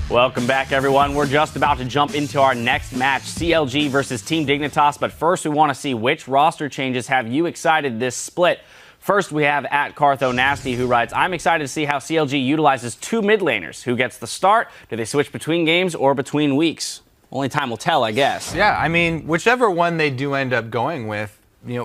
Welcome back, everyone. We're just about to jump into our next match, CLG versus Team Dignitas. But first, we want to see which roster changes have you excited this split. First, we have at Cartho Nasty, who writes, I'm excited to see how CLG utilizes two mid laners. Who gets the start? Do they switch between games or between weeks? Only time will tell, I guess. Yeah, I mean, whichever one they do end up going with,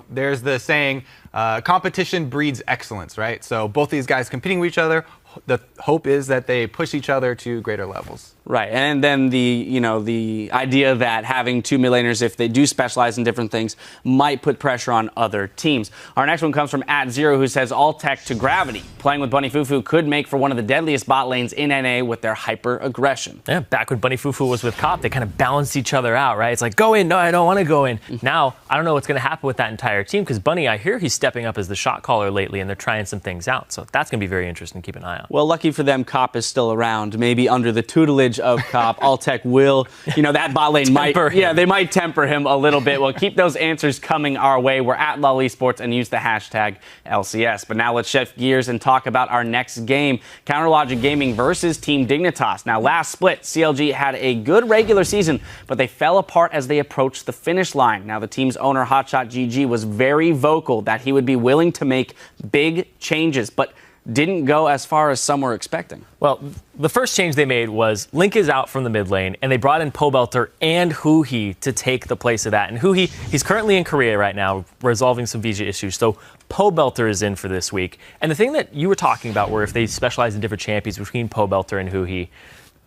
there's the saying, competition breeds excellence, right? So both these guys competing with each other, the hope is that they push each other to greater levels. Right, and then the idea that having two mid laners, if they do specialize in different things, might put pressure on other teams. Our next one comes from @Zero, who says all tech to gravity. Playing with Bunny Fufu could make for one of the deadliest bot lanes in NA with their hyper aggression. Yeah, back when Bunny Fufu was with Cop, they kind of balanced each other out, right? It's like, go in, no, I don't want to go in. Now, I don't know what's going to happen with that entire team, because Bunny, I hear he's stepping up as the shot caller lately, and they're trying some things out. So that's going to be very interesting to keep an eye on. Well, lucky for them, Cop is still around. Maybe under the tutelage of Cop, Alltech will, that bot lane they might temper him a little bit. Well, keep those answers coming our way. We're at LOL Esports and use the hashtag LCS. But now let's shift gears and talk about our next game, CounterLogic Gaming versus Team Dignitas. Now, last split, CLG had a good regular season, but they fell apart as they approached the finish line. Now, the team's owner, Hotshot GG, was very vocal that he would be willing to make big changes, but didn't go as far as some were expecting. Well, the first change they made was Link is out from the mid lane, and they brought in Pobelter and Huhi to take the place of that. And Huhi, he's currently in Korea right now, resolving some visa issues. So Pobelter is in for this week. And the thing that you were talking about, where if they specialize in different champions between Pobelter and Huhi,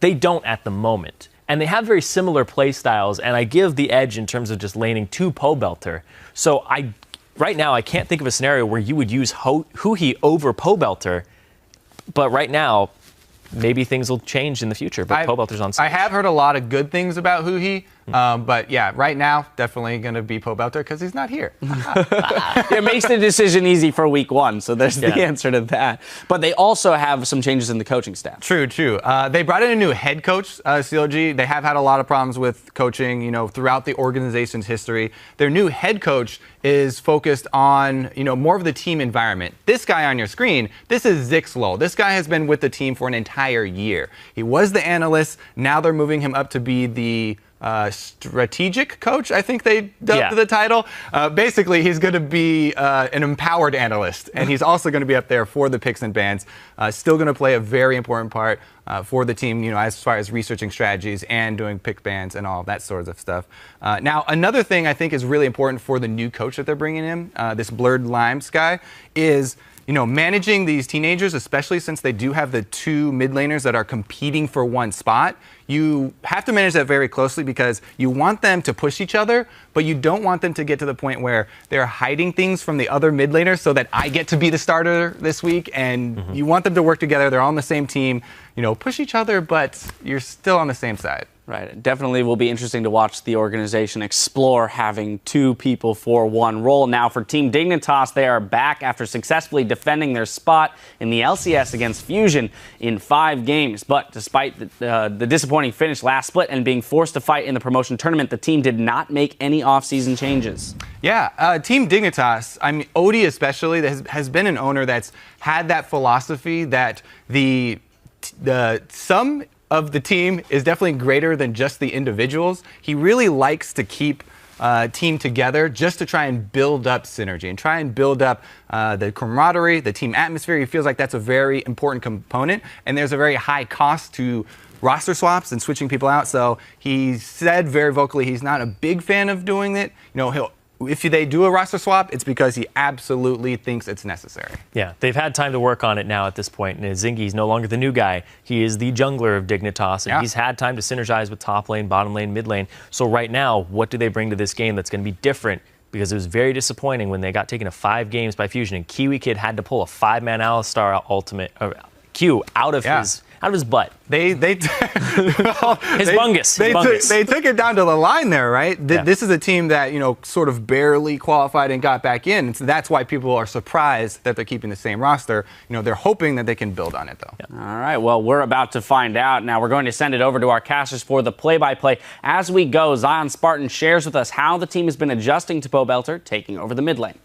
they don't at the moment. And they have very similar play styles, and I give the edge in terms of just laning to Pobelter. So right now, I can't think of a scenario where you would use Huhi over Pobelter, but right now, maybe things will change in the future, but Pobelter's on stage. I have heard a lot of good things about Huhi, but yeah, right now, definitely going to be Pobelter because he's not here. It makes the decision easy for week one, so there's the answer to that. But they also have some changes in the coaching staff. True. They brought in a new head coach, CLG. They have had a lot of problems with coaching, throughout the organization's history. Their new head coach is focused on, more of the team environment. This guy on your screen, this is Zixlol. This guy has been with the team for an entire year. He was the analyst. Now they're moving him up to be the strategic coach, I think they dubbed the title. Basically, he's going to be an empowered analyst, and he's also going to be up there for the picks and bans. Still going to play a very important part for the team, as far as researching strategies and doing pick bans and all that sort of stuff. Now, another thing I think is really important for the new coach that they're bringing in, this Blurred Limes guy, is managing these teenagers, especially since they do have the two mid laners that are competing for one spot. You have to manage that very closely because you want them to push each other, but you don't want them to get to the point where they're hiding things from the other mid laners so that I get to be the starter this week. And you want them to work together. They're on the same team. Push each other, but you're still on the same side. Right. It definitely will be interesting to watch the organization explore having two people for one role. Now, for Team Dignitas, they are back after successfully defending their spot in the LCS against Fusion in 5 games. But despite the disappointing finish last split and being forced to fight in the promotion tournament, the team did not make any off-season changes. Yeah, Team Dignitas, I mean, Odie especially, has been an owner that's had that philosophy that the sum of the team is definitely greater than just the individuals. He really likes to keep team together just to try and build up synergy and try and build up the camaraderie, the team atmosphere. He feels like that's a very important component, and there's a very high cost to roster swaps and switching people out. So he said very vocally he's not a big fan of doing it. If they do a roster swap, it's because he absolutely thinks it's necessary. Yeah, they've had time to work on it now at this point. And Zingy's no longer the new guy. He is the jungler of Dignitas, and he's had time to synergize with top lane, bottom lane, mid lane. So right now, what do they bring to this game that's going to be different? Because it was very disappointing when they got taken to 5 games by Fusion, and Kiwi Kid had to pull a 5-man Alistar ultimate Q out of his butt. His bungus. They took it down to the line there, right? This is a team that, sort of barely qualified and got back in. So that's why people are surprised that they're keeping the same roster. They're hoping that they can build on it, though. Yeah. All right, well, we're about to find out. Now, we're going to send it over to our casters for the play-by-play. As we go, Zion Spartan shares with us how the team has been adjusting to Pobelter taking over the mid lane.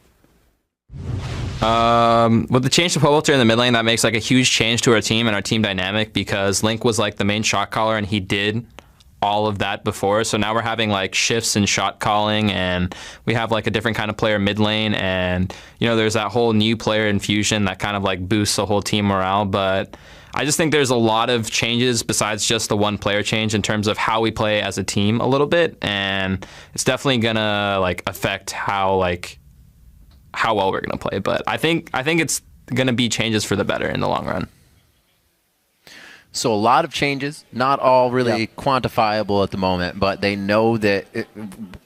With the change to Pobelter in the mid lane, that makes like a huge change to our team and our team dynamic, because Link was like the main shot caller and he did all of that before. So now we're having like shifts in shot calling, and we have like a different kind of player mid lane, and you know, there's that whole new player infusion that kind of like boosts the whole team morale. But I just think there's a lot of changes besides just the one player change in terms of how we play as a team a little bit, and it's definitely gonna like affect how well we're gonna play. But I think it's gonna be changes for the better in the long run. So a lot of changes, not all really quantifiable at the moment, but they know that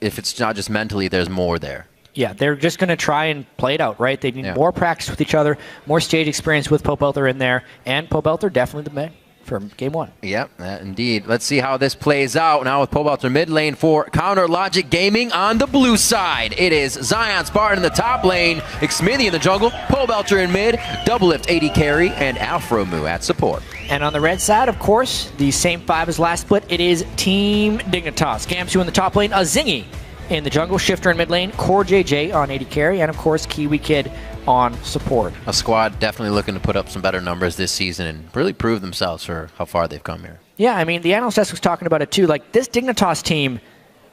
if it's not just mentally, there's more there. Yeah, they're just going to try and play it out, right? They need more practice with each other, more stage experience with Pobelter in there, and Pobelter definitely the man for game one. Yep, indeed. Let's see how this plays out now with Pobelter mid lane for Counter Logic Gaming on the blue side. It is Zion Spartan in the top lane, Xmithy in the jungle, Pobelter in mid, Double Lift AD carry, and Alfromu at support. And on the red side, of course, the same 5 as last split. It is Team Dignitas. Gamsu in the top lane, Azingi in the jungle, Shifter in mid lane, Core JJ on AD carry, and of course Kiwi Kid on support. A squad definitely looking to put up some better numbers this season and really prove themselves for how far they've come here. Yeah, I mean, the analyst desk was talking about it too. Like, this Dignitas team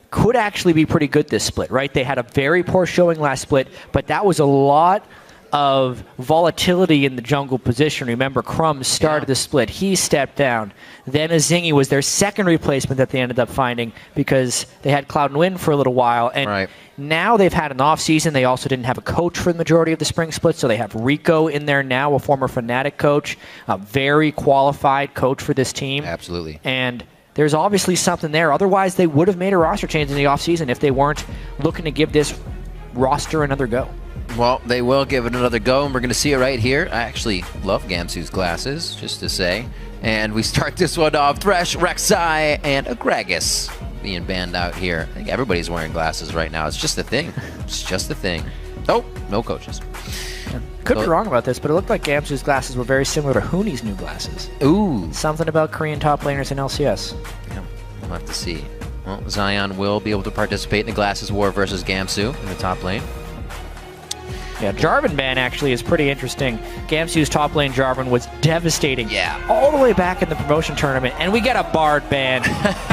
could actually be pretty good this split, right? They had a very poor showing last split, but that was a lot of volatility in the jungle position. Remember, Crumbs started the split. He stepped down. Then Azingi was their second replacement that they ended up finding because they had Cloud and Wind for a little while. And now they've had an off-season. They also didn't have a coach for the majority of the spring split, so they have Rico in there now, a former Fnatic coach, a very qualified coach for this team. Absolutely. And there's obviously something there. Otherwise, they would have made a roster change in the off-season if they weren't looking to give this roster another go. Well, they will give it another go, and we're going to see it right here. I actually love Gamsu's glasses, just to say. And we start this one off. Thresh, Rek'Sai, and Agragas being banned out here. I think everybody's wearing glasses right now. It's just a thing. It's just a thing. Oh, no coaches. Could be wrong about this, but it looked like Gamsu's glasses were very similar to Hooney's new glasses. Ooh. Something about Korean top laners in LCS. Yeah, we'll have to see. Well, Zion will be able to participate in the glasses war versus Gamsu in the top lane. Yeah, Jarvan ban actually is pretty interesting. Gamsu's top lane Jarvan was devastating. Yeah. All the way back in the promotion tournament, and we get a Bard ban.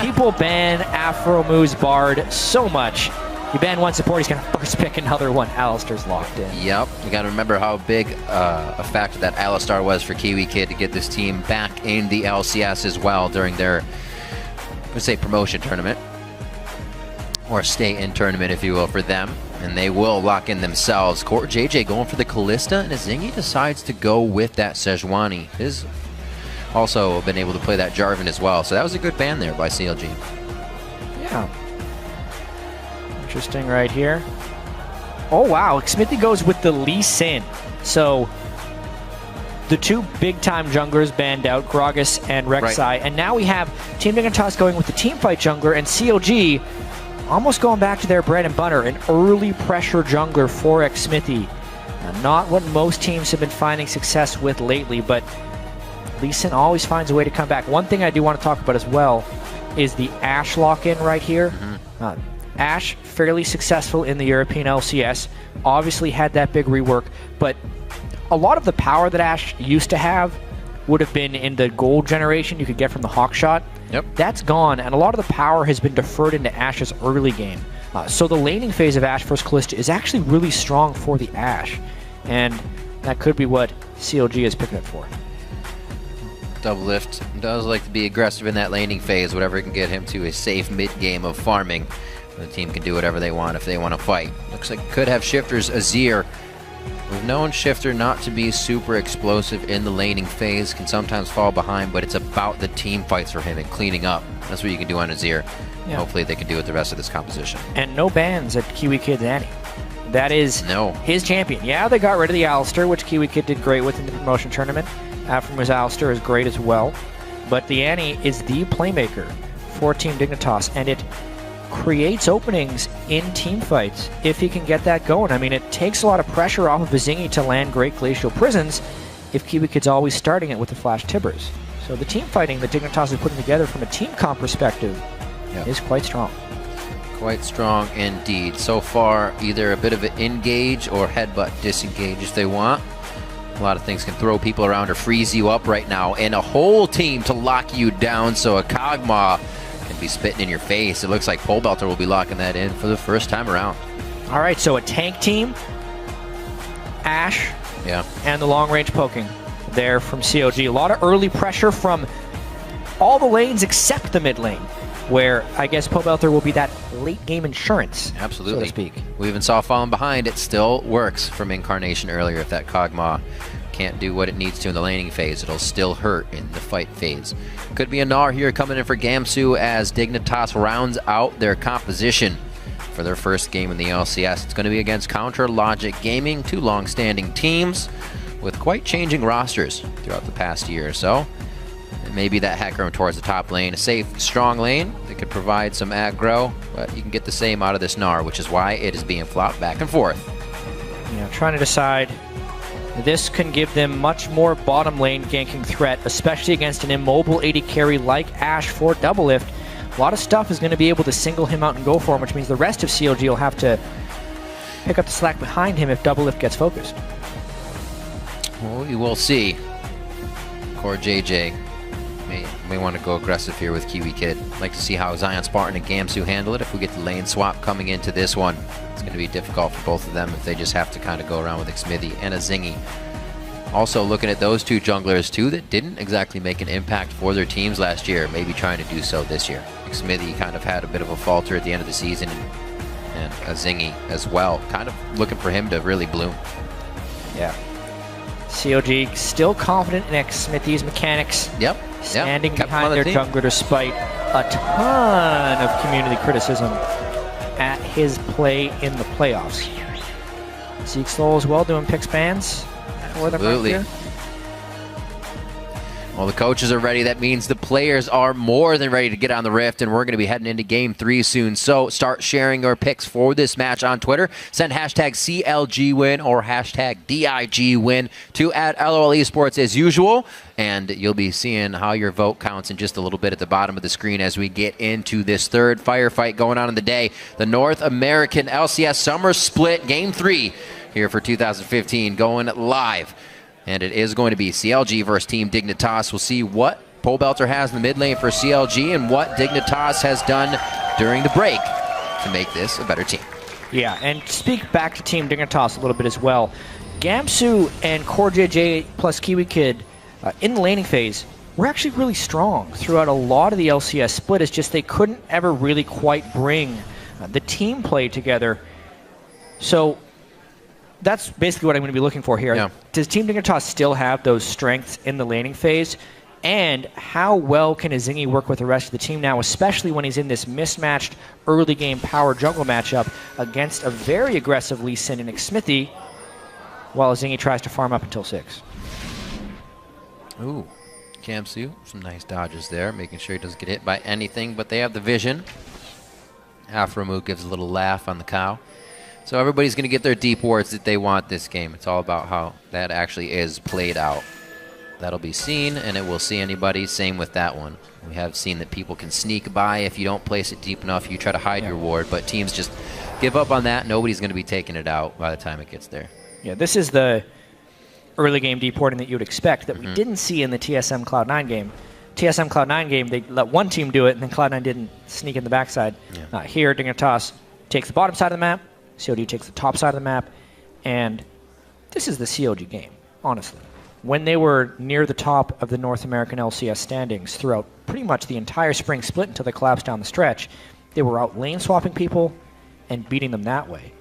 People ban Afromu's Bard so much. You ban one support, he's going to first pick another one. Alistair's locked in. Yep. You got to remember how big a factor that Alistar was for Kiwi Kid to get this team back in the LCS as well during their, let's say, promotion tournament. Or stay-in tournament, if you will, for them. And they will lock in themselves. Core JJ going for the Kalista, and Azingi decides to go with that Sejuani. He's also been able to play that Jarvan as well. So that was a good ban there by CLG. Yeah. Interesting right here. Oh, wow. Xmithy goes with the Lee Sin. So the two big-time junglers banned out, Gragas and Rek'Sai. Right. And now we have Team Dignitas going with the teamfight jungler, and CLG almost going back to their bread and butter, an early pressure jungler for Xmithy. Not what most teams have been finding success with lately, but Lee Sin always finds a way to come back. One thing I do want to talk about as well is the Ashe lock-in right here. Ashe, fairly successful in the European LCS, obviously had that big rework, but a lot of the power that Ashe used to have would have been in the gold generation you could get from the Hawkshot. Yep. That's gone, and a lot of the power has been deferred into Ashe's early game. So the laning phase of Ashe vs. Kalista is actually really strong for the Ashe, and that could be what CLG is picking it for. Double Lift does like to be aggressive in that laning phase, whatever can get him to a safe mid-game of farming. The team can do whatever they want if they want to fight. Looks like could have Shifter's Azir. We've known Shifter not to be super explosive in the laning phase, can sometimes fall behind, but it's about the team fights for him and cleaning up. That's what you can do on Azir. Yeah. Hopefully they can do with the rest of this composition. And no bans at Kiwi Kid's Annie. That is his champion. Yeah, they got rid of the Alistair, which Kiwi Kid did great with in the promotion tournament. Afterwards, Alistair is great as well. But the Annie is the playmaker for Team Dignitas, and it creates openings in team fights if he can get that going. I mean, it takes a lot of pressure off of Azingi to land great Glacial Prisons if Kiwi Kid's always starting it with the Flash Tibbers. So the team fighting that Dignitas is putting together from a team comp perspective is quite strong. Quite strong indeed. So far, either a bit of an engage or headbutt disengage if they want. A lot of things can throw people around or freeze you up right now, and a whole team to lock you down, so a Kog'Maw can be spitting in your face. It looks like Pole Belter will be locking that in for the first time around. All right, so a tank team, Ashe, and the long-range poking there from CLG. A lot of early pressure from all the lanes except the mid lane, where I guess Pole Belter will be that late-game insurance, absolutely, so to speak. We even saw falling behind. It still works from Incarnation earlier. If that Kog'Maw can't do what it needs to in the laning phase, it'll still hurt in the fight phase. Could be a Gnar here coming in for Gamsu as Dignitas rounds out their composition for their first game in the LCS. It's going to be against Counter Logic Gaming, two long-standing teams with quite changing rosters throughout the past year or so. And maybe that Hecarim towards the top lane, a safe, strong lane that could provide some aggro, but you can get the same out of this Gnar, which is why it is being flopped back and forth. Yeah, trying to decide. This can give them much more bottom lane ganking threat, especially against an immobile AD carry like Ashe for Doublelift. A lot of stuff is going to be able to single him out and go for him, which means the rest of CLG will have to pick up the slack behind him if Doublelift gets focused. Well, we will see. Core JJ may want to go aggressive here with Kiwi Kid. Like to see how Zion Spartan and Gamsu handle it if we get the lane swap coming into this one. It's going to be difficult for both of them if they just have to kind of go around with Xmithie and a Zingy. Also looking at those two junglers too that didn't exactly make an impact for their teams last year, maybe trying to do so this year. Xmithie kind of had a bit of a falter at the end of the season, and a Zingy as well. Kind of looking for him to really bloom. Yeah. CLG still confident in Xmithie's mechanics. Yep. Standing behind their jungler despite a ton of community criticism at his play in the playoffs. Zeke Soul as well doing picks bans for them right here. Well, the coaches are ready. That means the players are more than ready to get on the Rift, and we're going to be heading into Game 3 soon. So start sharing your picks for this match on Twitter. Send hashtag CLGWin or hashtag DIGWin to @LOL Esports as usual, and you'll be seeing how your vote counts in just a little bit at the bottom of the screen as we get into this third firefight going on in the day. The North American LCS Summer Split Game 3 here for 2015 going live. And it is going to be CLG versus Team Dignitas. We'll see what Pole Belter has in the mid lane for CLG and what Dignitas has done during the break to make this a better team. Yeah, and speak back to Team Dignitas a little bit as well. Gamsu and Core JJ plus Kiwi Kid in the laning phase were actually really strong throughout a lot of the LCS split. It's just they couldn't ever really quite bring the team play together. So that's basically what I'm going to be looking for here. Yeah. Does Team Dignitas still have those strengths in the laning phase? And how well can a Zingy work with the rest of the team now, especially when he's in this mismatched early game power jungle matchup against a very aggressive Lee Sin and Xmithie, while Zingy tries to farm up until 6. Ooh, Gamsu, some nice dodges there, making sure he doesn't get hit by anything, but they have the vision. Afromu gives a little laugh on the cow. So everybody's going to get their deep wards that they want this game. It's all about how that actually is played out. That'll be seen, and it will see anybody. Same with that one. We have seen that people can sneak by if you don't place it deep enough. You try to hide your ward, but teams just give up on that. Nobody's going to be taking it out by the time it gets there. Yeah, this is the early game deep warding that you would expect that we didn't see in the TSM Cloud9 game. TSM Cloud9 game, they let one team do it, and then Cloud9 didn't sneak in the backside. Yeah. Here, Dignitas takes the bottom side of the map. CLG takes the top side of the map, and this is the CLG game, honestly. When they were near the top of the North American LCS standings throughout pretty much the entire spring split until they collapsed down the stretch, they were out lane swapping people and beating them that way.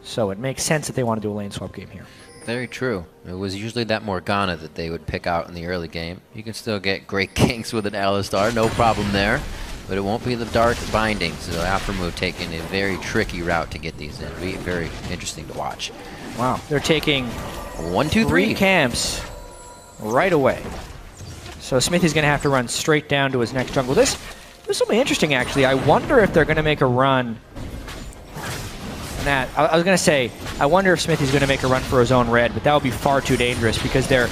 So it makes sense that they want to do a lane swap game here. Very true. It was usually that Morgana that they would pick out in the early game. You can still get great ganks with an Alistar, no problem there. But it won't be the dark binding, so Aftermove taking a very tricky route to get these in. It'll be very interesting to watch. Wow, they're taking 1, 2, 3 camps right away. So Xmithie's going to have to run straight down to his next jungle. This will be interesting, actually. I wonder if they're going to make a run. I was going to say, I wonder if Xmithie's going to make a run for his own red, but that would be far too dangerous because they're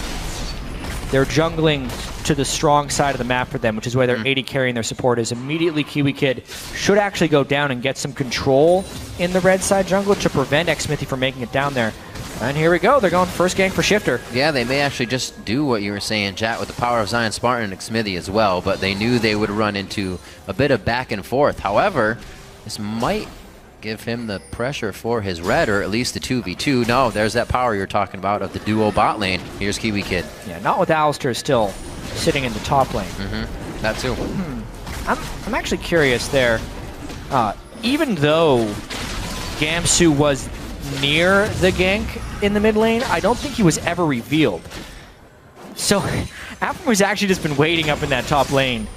they're jungling to the strong side of the map for them, which is where their AD carry and their support is. Immediately, Kiwi Kid should actually go down and get some control in the red side jungle to prevent xMithy from making it down there. And here we go. They're going first gank for Shifter. Yeah, they may actually just do what you were saying, Chat, with the power of Zion Spartan and xMithy as well, but they knew they would run into a bit of back and forth. However, this might give him the pressure for his red, or at least the 2v2. No, there's that power you're talking about of the duo bot lane. Here's Kiwi Kid. Yeah, not with Alistar still sitting in the top lane. That too. I'm actually curious there. Even though Gamsu was near the gank in the mid lane, I don't think he was ever revealed. So Afro's actually just been waiting up in that top lane,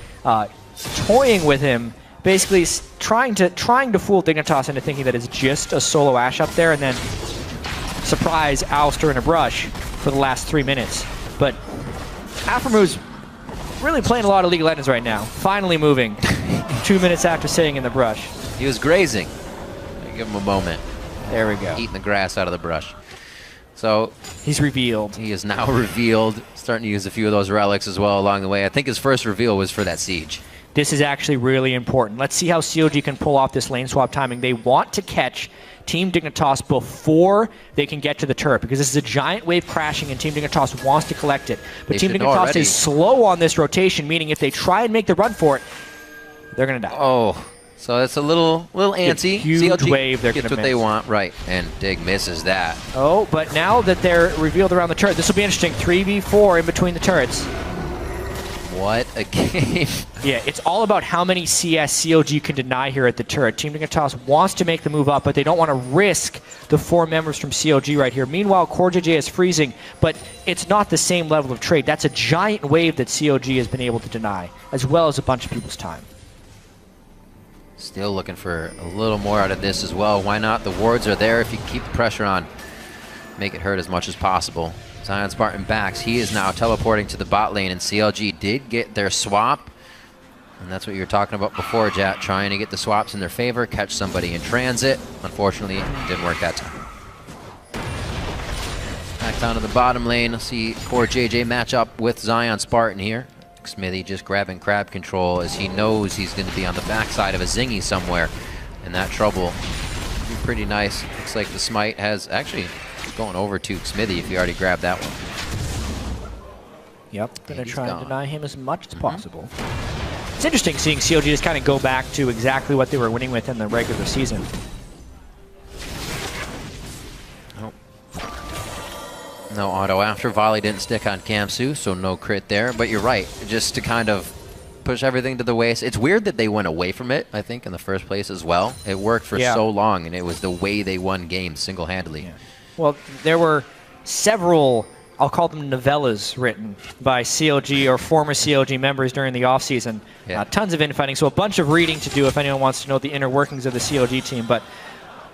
toying with him, basically trying to fool Dignitas into thinking that it's just a solo Ashe up there, and then surprise Alistar in a brush for the last 3 minutes. But Afro's really playing a lot of League of Legends right now. Finally moving 2 minutes after sitting in the brush. He was grazing. Give him a moment. There we go. Eating the grass out of the brush. So he's revealed. He is now revealed. Starting to use a few of those relics as well along the way. I think his first reveal was for that siege. This is actually really important. Let's see how CLG can pull off this lane swap timing. They want to catch Team Dignitas before they can get to the turret, because this is a giant wave crashing and Team Dignitas wants to collect it. But Team Dignitas is slow on this rotation, meaning if they try and make the run for it, they're going to die. Oh. So it's a little antsy. Huge CLG wave they're going to miss. Gets what they want, right, and Dig misses that. Oh, but now that they're revealed around the turret, this will be interesting. 3v4 in between the turrets. What a game. Yeah, it's all about how many CS CLG can deny here at the turret. Team Dignitas wants to make the move up, but they don't want to risk the 4 members from CLG right here. Meanwhile, CoreJJ is freezing, but it's not the same level of trade. That's a giant wave that CLG has been able to deny, as well as a bunch of people's time. Still looking for a little more out of this as well. Why not? The wards are there if you keep the pressure on. Make it hurt as much as possible. Zion Spartan backs. He is now teleporting to the bot lane, and CLG did get their swap. And that's what you were talking about before, Jat, trying to get the swaps in their favor, catch somebody in transit. Unfortunately, it didn't work that time. Back down to the bottom lane. See CoreJJ match up with Zion Spartan here. xMithy just grabbing crab control as he knows he's going to be on the backside of a Zingy somewhere, and that trouble would be pretty nice. Looks like the smite has actually going over to xMithy if he already grabbed that one. Yep, going to try and deny him as much as possible. It's interesting seeing CLG just kind of go back to exactly what they were winning with in the regular season. No auto after. Volley didn't stick on Gamsu, so no crit there. But you're right, just to kind of push everything to the waist. It's weird that they went away from it, I think, in the first place as well. It worked for so long, and it was the way they won games single-handedly. Yeah. Well, there were several, I'll call them novellas, written by CLG or former CLG members during the offseason. Yeah. Tons of infighting, so a bunch of reading to do if anyone wants to know the inner workings of the CLG team. But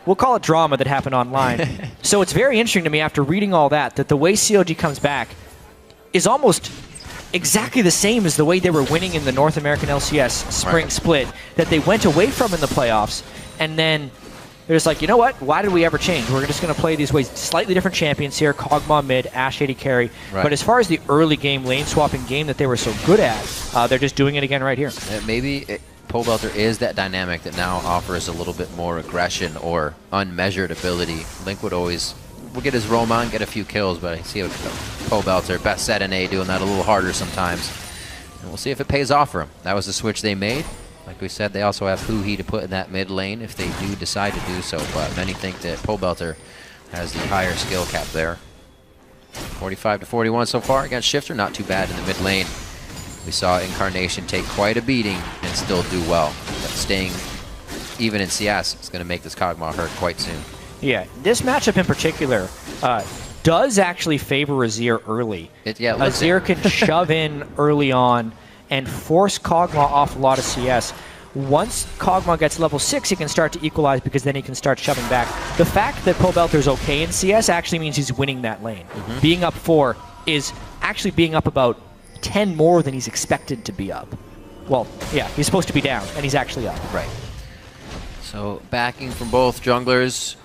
we'll call it drama that happened online. So it's very interesting to me after reading all that the way CLG comes back is almost exactly the same as the way they were winning in the North American LCS spring split that they went away from in the playoffs. And then they're just like, you know what? Why did we ever change? We're just going to play these ways. Slightly different champions here. Kog'Maw mid, Ashe AD carry. But as far as the early game lane swapping game that they were so good at, they're just doing it again right here. Maybe Pobelter is that dynamic that now offers a little bit more aggression or unmeasured ability. Link would always get his roam on, get a few kills, but I see Pobelter, best set in A, doing that a little harder sometimes. And we'll see if it pays off for him. That was the switch they made. Like we said, they also have Huhi to put in that mid lane if they do decide to do so, but many think that Pobelter has the higher skill cap there. 45 to 41 so far against Shifter, not too bad in the mid lane. We saw Incarnation take quite a beating and still do well. But staying even in CS is going to make this Kog'Maw hurt quite soon. Yeah, this matchup in particular does actually favor Azir early. Azir can shove in early on and force Kog'Maw off a lot of CS. Once Kog'Maw gets level 6, he can start to equalize because then he can start shoving back. The fact that Pobelter's okay in CS actually means he's winning that lane. Being up 4 is actually being up about 10 more than he's expected to be up. Well, yeah, he's supposed to be down, and he's actually up. Right. So backing from both junglers.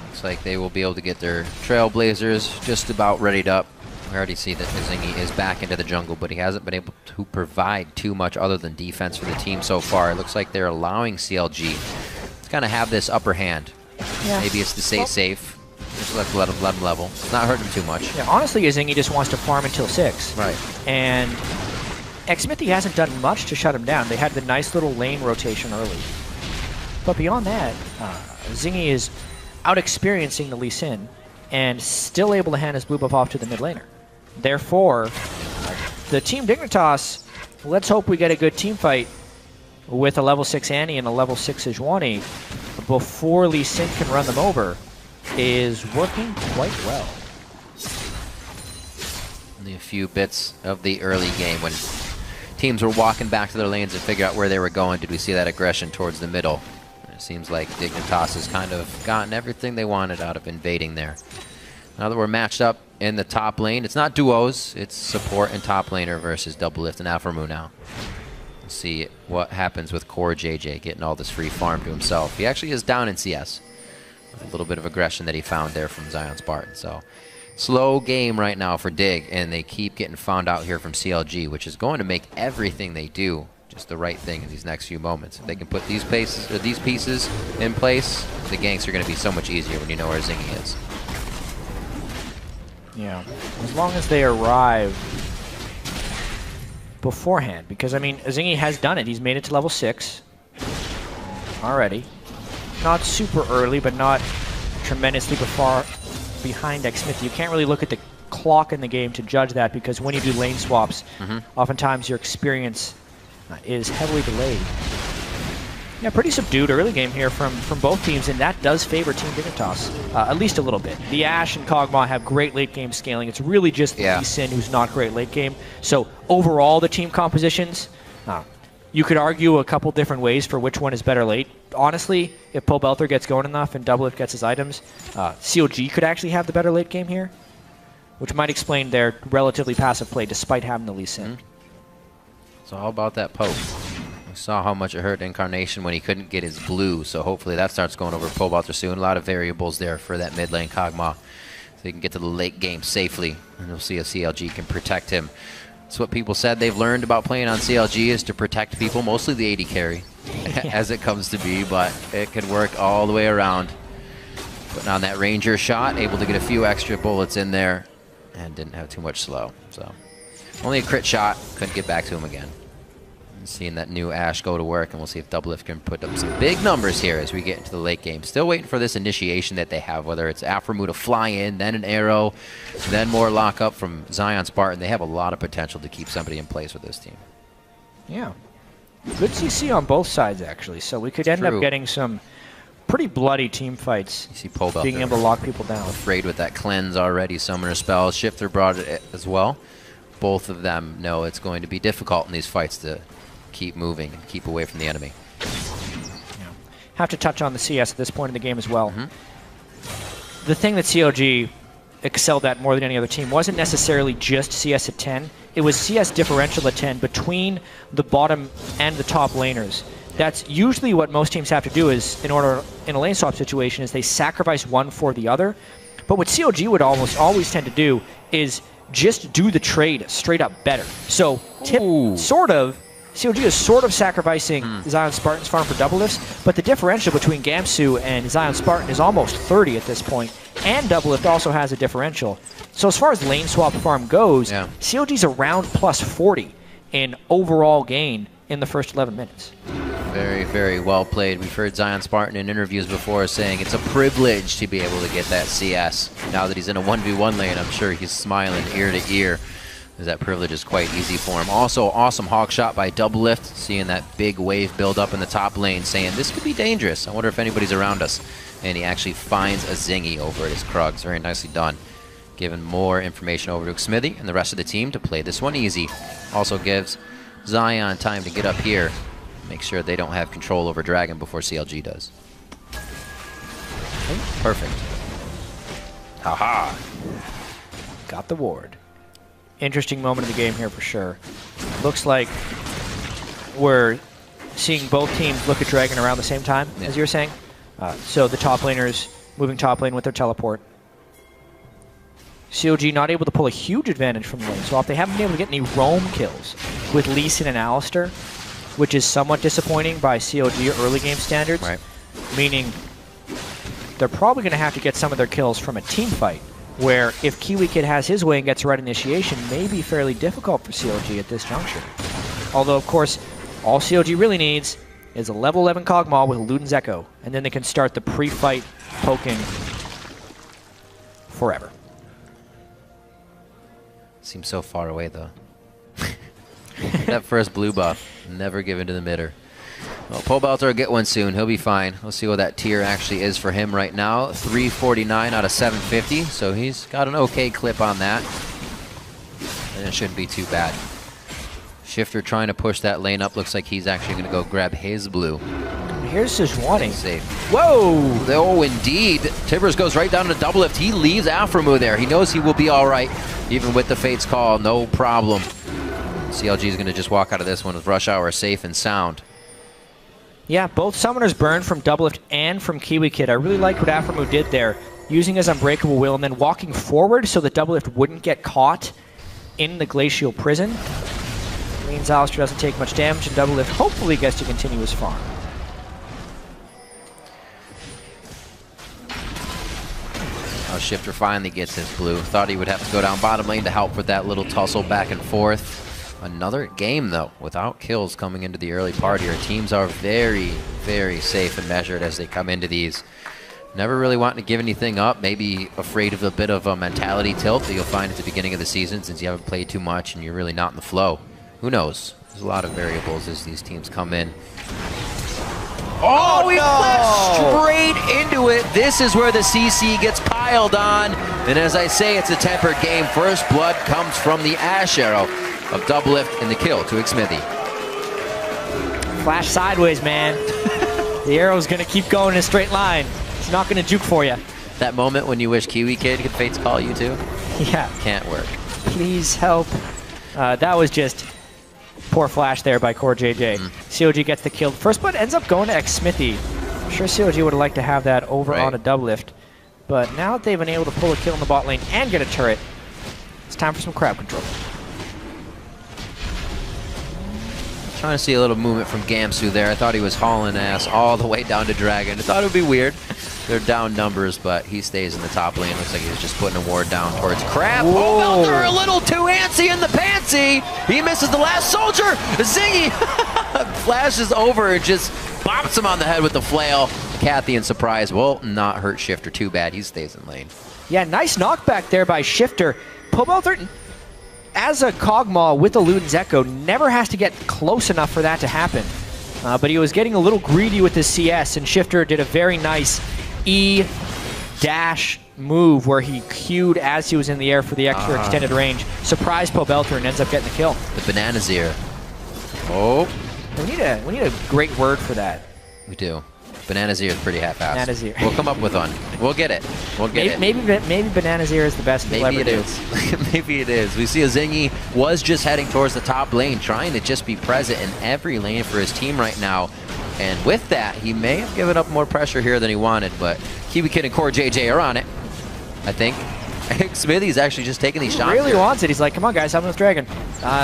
Looks like they will be able to get their Trailblazers just about readied up. We already see that Zingy is back into the jungle, but he hasn't been able to provide too much other than defense for the team so far. It looks like they're allowing CLG to kind of have this upper hand. Yeah. Maybe it's to stay safe. Just let him level. It's not hurting him too much. Yeah, honestly, Zingy just wants to farm until 6. Right. And Xmithy hasn't done much to shut him down. They had the nice little lane rotation early. But beyond that, Zingy is out-experiencing the Lee Sin and still able to hand his blue buff off to the mid laner. Therefore, the Team Dignitas, let's hope we get a good team fight with a level 6 Annie and a level 6 Sejuani before Lee Sin can run them over, is working quite well. Only a few bits of the early game when teams were walking back to their lanes and figure out where they were going. Did we see that aggression towards the middle? It seems like Dignitas has kind of gotten everything they wanted out of invading there. Now that we're matched up in the top lane, it's not duos, it's support and top laner versus Doublelift and Aphromoo now. Let's see what happens with Core JJ getting all this free farm to himself. He actually is down in CS. A little bit of aggression that he found there from Zion Spartan. So slow game right now for Dig, and they keep getting found out here from CLG, which is going to make everything they do just the right thing in these next few moments. If they can put these pieces in place, the ganks are going to be so much easier when you know where Zingy is. Yeah, as long as they arrive beforehand, because I mean, Zingy has done it. He's made it to level 6 already. Not super early, but not tremendously far behind Xmithy. You can't really look at the clock in the game to judge that, because when you do lane swaps, oftentimes your experience is heavily delayed. Yeah, pretty subdued early game here from both teams, and that does favor Team Dignitas, at least a little bit. The Ashe and Kog'Maw have great late game scaling. It's really just Lee Sin who's not great late game. So overall, the team compositions, you could argue a couple different ways for which one is better late. Honestly, if Pobelter gets going enough and Doublelift gets his items, CLG could actually have the better late game here, which might explain their relatively passive play despite having the Lee Sin. So how about that poke? We saw how much it hurt Incarnation when he couldn't get his blue, so hopefully that starts going over Pobelter soon. A lot of variables there for that mid lane Kog'Maw, so he can get to the late game safely, and we'll see if CLG can protect him. That's what people said they've learned about playing on CLG, is to protect people, mostly the AD carry, as it comes to be, but it can work all the way around. Putting on that Ranger shot, able to get a few extra bullets in there, and didn't have too much slow. So only a crit shot, couldn't get back to him again. And seeing that new Ashe go to work, and we'll see if Doublelift can put up some big numbers here as we get into the late game. Still waiting for this initiation that they have, whether it's Aphromoo to fly in, then an arrow, then more lockup from Zion Spartan. They have a lot of potential to keep somebody in place with this team. Yeah. Good CC on both sides, actually, so we could end up getting some pretty bloody team fights. You see Pobelter being able to lock people down. Afraid with that cleanse already, summoner spell. Shifter brought it as well. Both of them know it's going to be difficult in these fights to keep moving and keep away from the enemy. Yeah. Have to touch on the CS at this point in the game as well. The thing that CLG excelled at more than any other team wasn't necessarily just CS at 10. It was CS differential at 10 between the bottom and the top laners. That's usually what most teams have to do, is in a lane swap situation, is they sacrifice one for the other. But what CLG would almost always tend to do is just do the trade straight up better. So CLG is sort of sacrificing Zion Spartan's farm for Doublelifts, but the differential between Gamsu and Zion Spartan is almost 30 at this point, and Doublelift also has a differential. So as far as lane swap farm goes, CLG's around plus 40 in overall gain in the first 11 minutes. Very, very well played. We've heard Zion Spartan in interviews before saying it's a privilege to be able to get that CS. Now that he's in a 1v1 lane, I'm sure he's smiling ear to ear, as that privilege is quite easy for him. Also, awesome hog shot by Doublelift, seeing that big wave build up in the top lane, saying this could be dangerous. I wonder if anybody's around us. And he actually finds a Zingy over at his Krugs. Very nicely done. Giving more information over to Smithy and the rest of the team to play this one easy. Also gives Zion time to get up here, make sure they don't have control over Dragon before CLG does. Perfect. Haha. Got the ward. Interesting moment of the game here for sure. Looks like we're seeing both teams look at Dragon around the same time, as you were saying. So the top laners moving top lane with their teleport. CLG not able to pull a huge advantage from the lane. So if they haven't been able to get any roam kills with Lee Sin and Alistar, which is somewhat disappointing by CLG early game standards, Right. meaning they're probably going to have to get some of their kills from a team fight, where if Kiwi Kid has his way and gets red initiation, may be fairly difficult for CLG at this juncture. Although, of course, all CLG really needs is a level 11 Kog'Maw with Luden's Echo, and then they can start the pre-fight poking forever. Seems so far away, though. That first blue buff, never given to the midder. Well, Pobelter will get one soon. He'll be fine. We'll see what that tier actually is for him right now. 349 out of 750, so he's got an okay clip on that. And it shouldn't be too bad. Shifter trying to push that lane up. Looks like he's actually going to go grab his blue. Here's Sejuani. Safe. Whoa! Oh, indeed. Tibbers goes right down to double lift. He leaves Aframu there. He knows he will be all right, even with the Fate's Call. No problem. CLG is going to just walk out of this one with Rush Hour safe and sound. Yeah, both summoners burned from double lift and from Kiwi Kid. I really like what Aframu did there, using his Unbreakable Will and then walking forward so the double lift wouldn't get caught in the Glacial Prison. Means Alistar doesn't take much damage, and double lift hopefully gets to continue his farm. Oh, Shifter finally gets his blue. Thought he would have to go down bottom lane to help with that little tussle back and forth. Another game, though, without kills coming into the early part here. Teams are very, very safe and measured as they come into these. Never really wanting to give anything up. Maybe afraid of a bit of a mentality tilt that you'll find at the beginning of the season since you haven't played too much and you're really not in the flow. Who knows? There's a lot of variables as these teams come in. Oh, he flashed straight into it. This is where the CC gets piled on. And as I say, it's a tempered game. First blood comes from the Ash Arrow of double lift and the kill to Xmithy. Flash sideways, man. The arrow's going to keep going in a straight line. It's not going to juke for you. That moment when you wish Kiwi Kid could Fate's Call you too? Yeah. Can't work. Please help. That was just poor flash there by Core JJ. CLG gets the kill. First blood ends up going to Xmithy. I'm sure CLG would have liked to have that over on a double lift. But now that they've been able to pull a kill in the bot lane and get a turret, it's time for some crowd control. Trying to see a little movement from Gamsu there. I thought he was hauling ass all the way down to Dragon. I thought it would be weird. They're down numbers, but he stays in the top lane. Looks like he's just putting a ward down towards Crab. Oh, Belter a little too antsy in the pantsy. He misses the last soldier. Zingy flashes over and just bops him on the head with the flail. Kathy in surprise will not hurt Shifter too bad. He stays in lane. Yeah, nice knockback there by Shifter. Pobelter, as a Kog'Maw with the Luden's Echo, never has to get close enough for that to happen. But he was getting a little greedy with his CS, and Shifter did a very nice E-dash move where he queued as he was in the air for the extra extended range. Surprised Pobelter and ends up getting the kill. The Banana's ear. Oh. We need a great word for that. We do. Banana's ear is pretty half-assed. Banana's ear. We'll come up with one. We'll get it. We'll get it. Maybe Banana's ear is the best we'll ever do. Maybe it is. We see a Zingy was just heading towards the top lane, trying to just be present in every lane for his team right now. And with that, he may have given up more pressure here than he wanted, but Kiwi Kid and Core JJ are on it, I think. Smithy's actually just taking these shots. He really wants it. He's like, come on, guys, I'm with Dragon.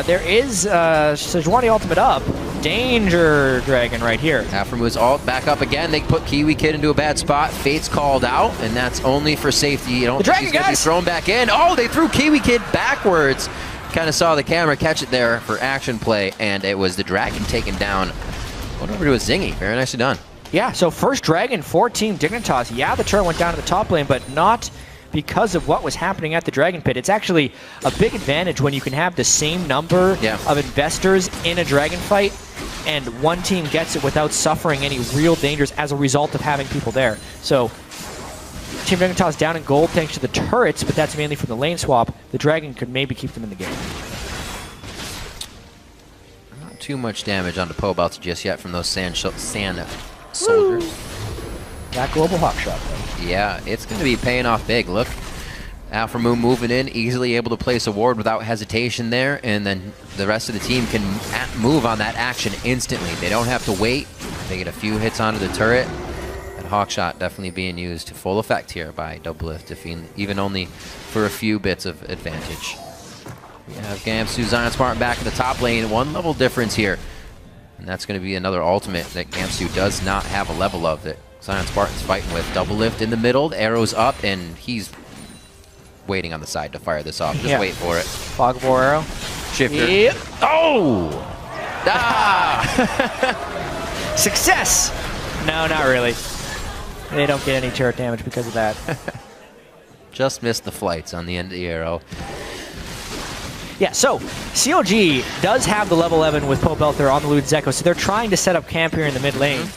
There is Sejuani ultimate up. Danger Dragon right here. Aframu's ult back up again. They put Kiwi Kid into a bad spot. Fate's called out, and that's only for safety. You don't think he's going to be thrown back in. Oh, they threw Kiwi Kid backwards. Kind of saw the camera catch it there for action play, and it was the Dragon taken down. Went over to a Zingy. Very nicely done. Yeah, so first Dragon for Team Dignitas. Yeah, the turret went down to the top lane, but not because of what was happening at the Dragon Pit. It's actually a big advantage when you can have the same number of investors in a Dragon fight, and one team gets it without suffering any real dangers as a result of having people there. So Team Dignitas down in gold thanks to the turrets, but that's mainly from the lane swap. The Dragon could maybe keep them in the game. Not too much damage onto Pobelter just yet from those sand soldiers. That global hawk shot, though. Yeah, it's going to be paying off big. Look, Aframu moving in, easily able to place a ward without hesitation there, and then the rest of the team can move on that action instantly. They don't have to wait. They get a few hits onto the turret. At Hawkshot definitely being used to full effect here by Doublelift, even only for a few bits of advantage. We have Gamsu, Zion Spartan back in the top lane. 1 level difference here. And that's going to be another ultimate that Gamsu does not have a level of that Zion Spartan's fighting with. Doublelift in the middle, the arrow's up, and he's waiting on the side to fire this off. Just wait for it. Fog of War arrow. Shifter. Yep. Oh! Ah! Success! No, not really. They don't get any turret damage because of that. Just missed the flights on the end of the arrow. Yeah, so CLG does have the level 11 with Pobelter on the Ludens Echo, so they're trying to set up camp here in the mid lane.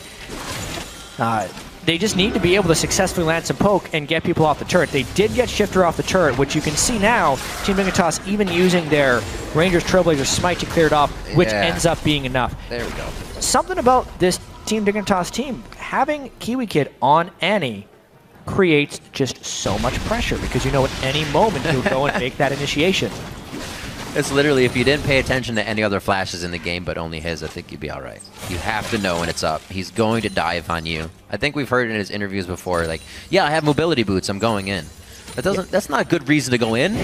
They just need to be able to successfully land some poke and get people off the turret. They did get Shifter off the turret, which you can see now, Team Dignitas even using their Rangers Trailblazer Smite to clear it off, which ends up being enough. There we go. Something about this Team Dignitas team, having Kiwi Kid on Annie creates just so much pressure because you know at any moment he'll go and make that initiation. It's literally, if you didn't pay attention to any other flashes in the game but only his, I think you'd be all right. You have to know when it's up. He's going to dive on you. I think we've heard in his interviews before, like, yeah, I have mobility boots, I'm going in. That's not a good reason to go in.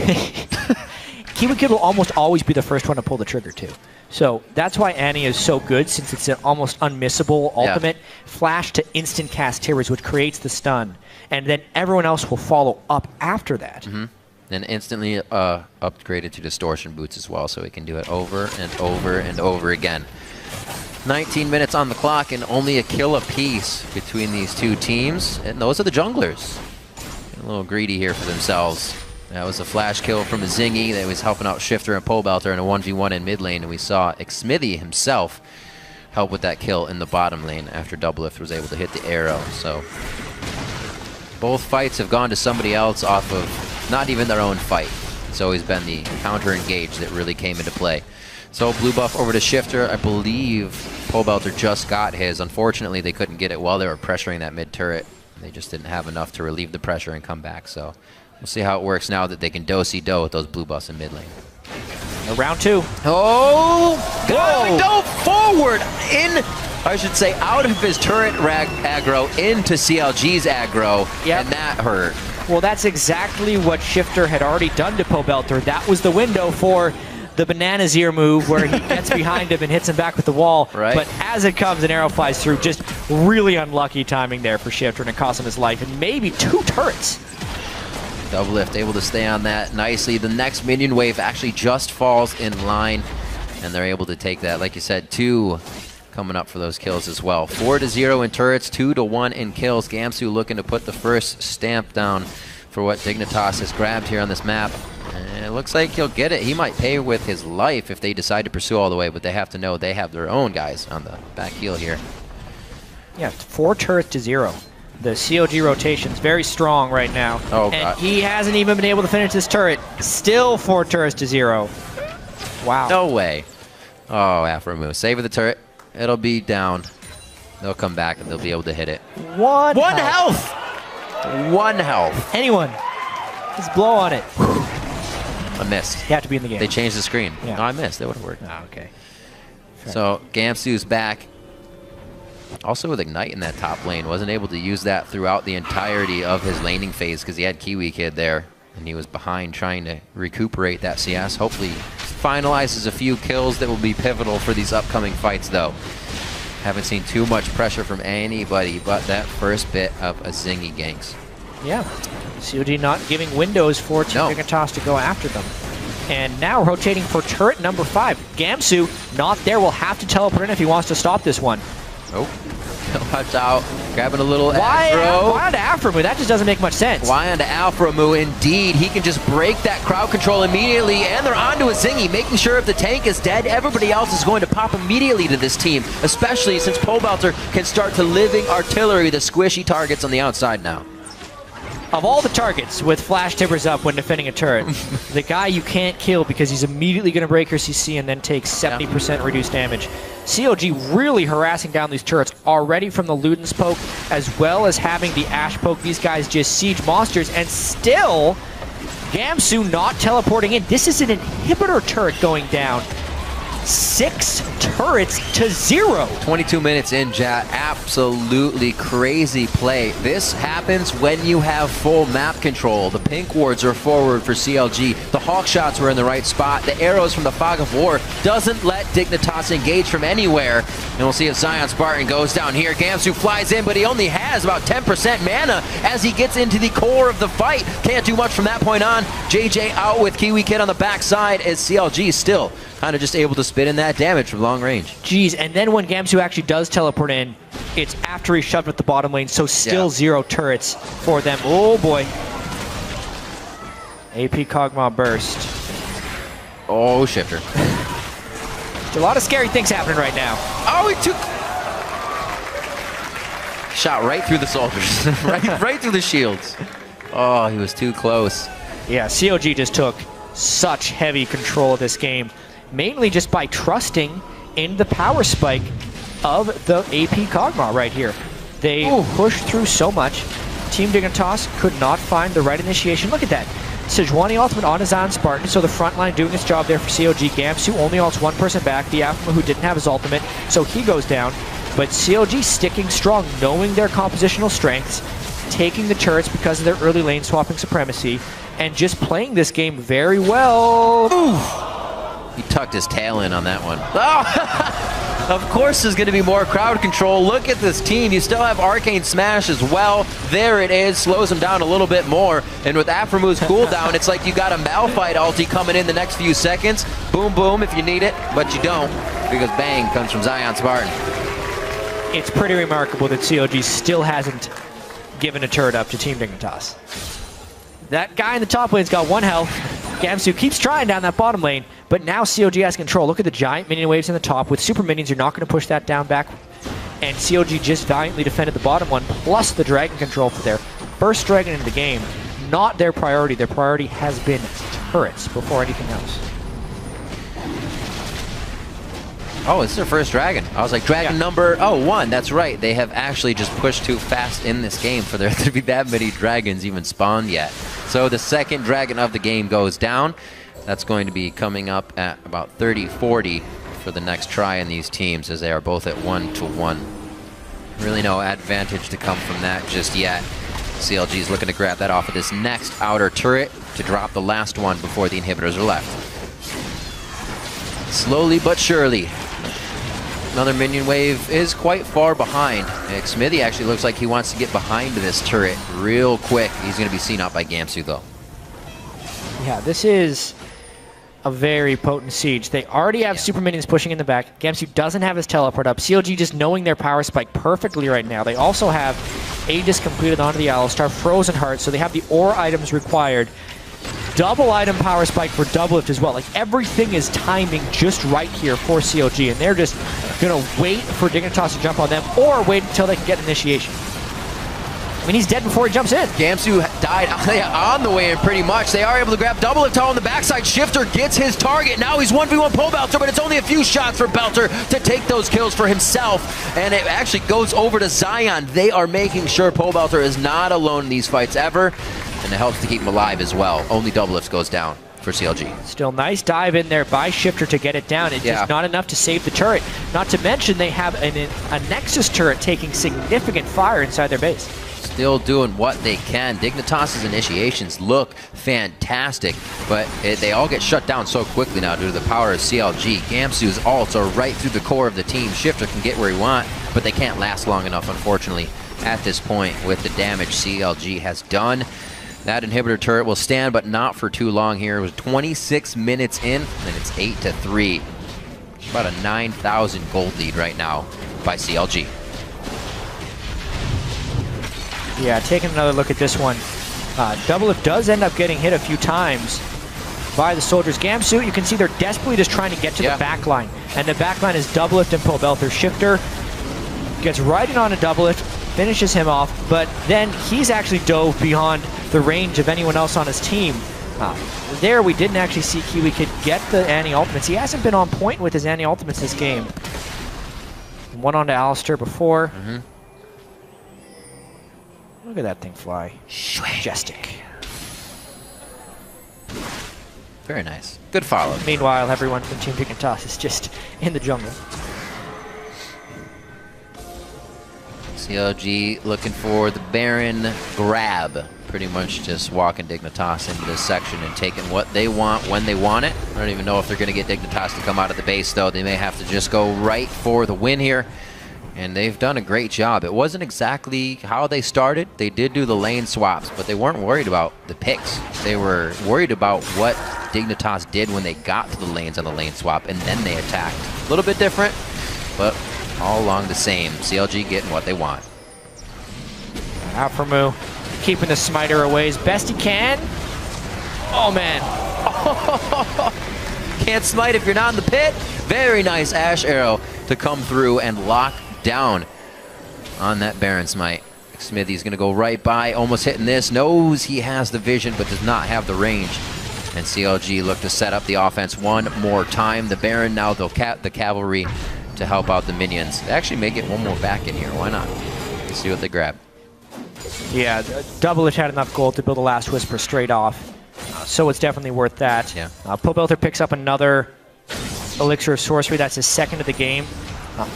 Kiwi Kid will almost always be the first one to pull the trigger, too. So that's why Annie is so good, since it's an almost unmissable ultimate. Flash to instant cast Tibbers, which creates the stun. And then everyone else will follow up after that. And instantly upgraded to distortion boots as well, so he can do it over and over and over again. 19 minutes on the clock and only a kill apiece between these two teams. And those are the junglers. Getting a little greedy here for themselves. That was a flash kill from a Zingy that was helping out Shifter and Pobelter in a 1v1 in mid lane. And we saw Xmithy himself help with that kill in the bottom lane after Doublelift was able to hit the arrow. So both fights have gone to somebody else off of not even their own fight. It's always been the counter-engage that really came into play. So blue buff over to Shifter. I believe Pobelter just got his. Unfortunately, they couldn't get it while they were pressuring that mid-turret. They just didn't have enough to relieve the pressure and come back. So we'll see how it works now that they can do-si-do with those blue buffs in mid lane. Round 2. Oh! Go forward! I should say out of his turret aggro into CLG's aggro. And that hurt. Well, that's exactly what Shifter had already done to Pobelter. That was the window for the Banana's Ear move where he gets behind him and hits him back with the wall. Right. But as it comes, an arrow flies through. Just really unlucky timing there for Shifter, and it cost him his life. And maybe 2 turrets. Doublelift able to stay on that nicely. The next minion wave actually just falls in line, and they're able to take that. Like you said, 2 coming up for those kills as well. 4-0 in turrets, 2-1 in kills. Gamsu looking to put the first stamp down for what Dignitas has grabbed here on this map. And it looks like he'll get it. He might pay with his life if they decide to pursue all the way, but they have to know they have their own guys on the back heel here. Yeah, it's 4 turrets to 0. The CLG rotation's very strong right now. Oh, and God. he hasn't even been able to finish this turret. Still 4 turrets to 0. Wow. No way. Oh, Afromu. Save the turret. It'll be down. They'll come back and they'll be able to hit it. 1 health! 1 health. Anyone. Just blow on it. I missed. You have to be in the game. They changed the screen. Yeah. No, I missed. That would have worked. Oh, okay. So Gamsu's back. Also with Ignite in that top lane. Wasn't able to use that throughout the entirety of his laning phase because he had Kiwi Kid there. And he was behind trying to recuperate that CS. Hopefully finalizes a few kills that will be pivotal for these upcoming fights, though. Haven't seen too much pressure from anybody but that first bit of a Zingy ganks. Yeah. COG not giving windows for Team Dignitas to go after them. And now rotating for turret number 5. Gamsu not there. Will have to teleport in if he wants to stop this one. Oh. Watch out. Grabbing a little Why aggro. onto Afromu? That just doesn't make much sense. Why onto Afromu? Indeed. He can just break that crowd control immediately, and they're onto a Zingy, making sure if the tank is dead, everybody else is going to pop immediately to this team, especially since Pobelter can start to living artillery the squishy targets on the outside now. Of all the targets with flash tippers up when defending a turret, the guy you can't kill because he's immediately going to break your CC and then take 70% reduced damage. CLG really harassing down these turrets already from the Ludens poke, as well as having the Ash poke. These guys just siege monsters, and still Gamsu not teleporting in. This is an inhibitor turret going down. 6 turrets to 0. 22 minutes in, Jat. Absolutely crazy play. This happens when you have full map control. The pink wards are forward for CLG. The hawk shots were in the right spot. The arrows from the Fog of War doesn't let Dignitas engage from anywhere. And we'll see if Zion Spartan goes down here. Gamsu flies in, but he only has about 10% mana as he gets into the core of the fight. Can't do much from that point on. JJ out with Kiwi Kid on the backside as CLG still kind of just able to spit in that damage from long range. Jeez, and then when Gamsu actually does teleport in, it's after he's shoved at the bottom lane, so still 0 turrets for them. Oh boy. AP Kog'Maw burst. Oh, Shifter. There's a lot of scary things happening right now. Oh, he took... Shot right through the soldiers. right through the shields. Oh, he was too close. Yeah, CLG just took such heavy control of this game, mainly just by trusting in the power spike of the AP Kog'Maw right here. They pushed through so much. Team Dignitas could not find the right initiation. Look at that. Sejuani ultimate on his Zion Spartan, so the front line doing its job there for CLG. Gamsu only ults one person back, the Afma who didn't have his ultimate, so he goes down. But CLG sticking strong, knowing their compositional strengths, taking the turrets because of their early lane swapping supremacy, and just playing this game very well. He tucked his tail in on that one. Oh! Of course there's going to be more crowd control. Look at this team. You still have Arcane Smash as well. There it is. Slows him down a little bit more. And with Aphromu's cooldown, it's like you got a Malphite ulti coming in the next few seconds. Boom, boom if you need it, but you don't. Because bang comes from Zion Spartan. It's pretty remarkable that CLG still hasn't given a turret up to Team Dignitas. That guy in the top lane's got 1 health. Gamsu keeps trying down that bottom lane, but now CLG has control. Look at the giant minion waves in the top. With super minions, you're not going to push that down back. And CLG just valiantly defended the bottom one, plus the dragon control for their first dragon into the game. Not their priority. Their priority has been turrets before anything else. Oh, it's their first dragon. I was like, dragon number 1. That's right. They have actually just pushed too fast in this game for there to be that many dragons even spawned yet. So the second dragon of the game goes down. That's going to be coming up at about 30-40 for the next try in these teams, as they are both at 1-1. Really no advantage to come from that just yet. CLG is looking to grab that off of this next outer turret to drop the last one before the inhibitors are left. Slowly but surely. Another minion wave is quite far behind. Smithy actually looks like he wants to get behind this turret real quick. He's going to be seen out by Gamsu, though. Yeah, this is a very potent siege. They already have super minions pushing in the back. Gamsu doesn't have his teleport up. CLG just knowing their power spike perfectly right now. They also have Aegis completed onto the Alistar, Frozen Heart, so they have the ore items required. Double item power spike for Doublelift as well. Like, everything is timing just right here for CLG, and they're just going to wait for Dignitas to jump on them, or wait until they can get initiation. I mean, he's dead before he jumps in. Gamsu died on the way in pretty much. They are able to grab Doublelift on the backside. Shifter gets his target. Now he's 1v1 Pole Belter, but it's only a few shots for Belter to take those kills for himself. And it actually goes over to Zion. They are making sure Pole Belter is not alone in these fights ever. And it helps to keep him alive as well. Only Doublelift goes down for CLG. Still nice dive in there by Shifter to get it down. It's just not enough to save the turret. Not to mention they have a Nexus turret taking significant fire inside their base. Still doing what they can. Dignitas' initiations look fantastic, but they all get shut down so quickly now due to the power of CLG. Gamsu's ults are right through the core of the team. Shifter can get where he wants, but they can't last long enough, unfortunately, at this point with the damage CLG has done. That inhibitor turret will stand, but not for too long here. It was 26 minutes in, and it's 8-3. About a 9,000 gold lead right now by CLG. Yeah, taking another look at this one. Doublelift does end up getting hit a few times by the soldiers. Gamsu, you can see they're desperately just trying to get to the back line. And the back line is Doublelift and Pole Belter. Shifter gets right in on a Doublelift, finishes him off, but then he's actually dove beyond the range of anyone else on his team. There we didn't actually see Kiwi Kid get the anti-ultimates. He hasn't been on point with his anti-ultimates this game. One onto Alistar before. Look at that thing fly. Majestic. Very nice. Good follow. Meanwhile, everyone from Team Dignitas is just in the jungle. CLG looking for the Baron grab. Pretty much just walking Dignitas into this section and taking what they want when they want it. I don't even know if they're going to get Dignitas to come out of the base, though. They may have to just go right for the win here. And they've done a great job. It wasn't exactly how they started. They did do the lane swaps, but they weren't worried about the picks. They were worried about what Dignitas did when they got to the lanes on the lane swap, and then they attacked. A little bit different, but all along the same. CLG getting what they want. Aframu keeping the smiter away as best he can. Oh, man. Can't smite if you're not in the pit. Very nice Ash Arrow to come through and lock down on that Baron smite. Smithy's going to go right by, almost hitting this. Knows he has the vision, but does not have the range. And CLG look to set up the offense one more time. The Baron now, they'll cap the cavalry to help out the minions. They actually may get one more back in here. Why not? Let's see what they grab. Yeah, Double had enough gold to build a Last Whisper straight off. So it's definitely worth that. Yeah. Pobelter picks up another Elixir of Sorcery. That's his second of the game.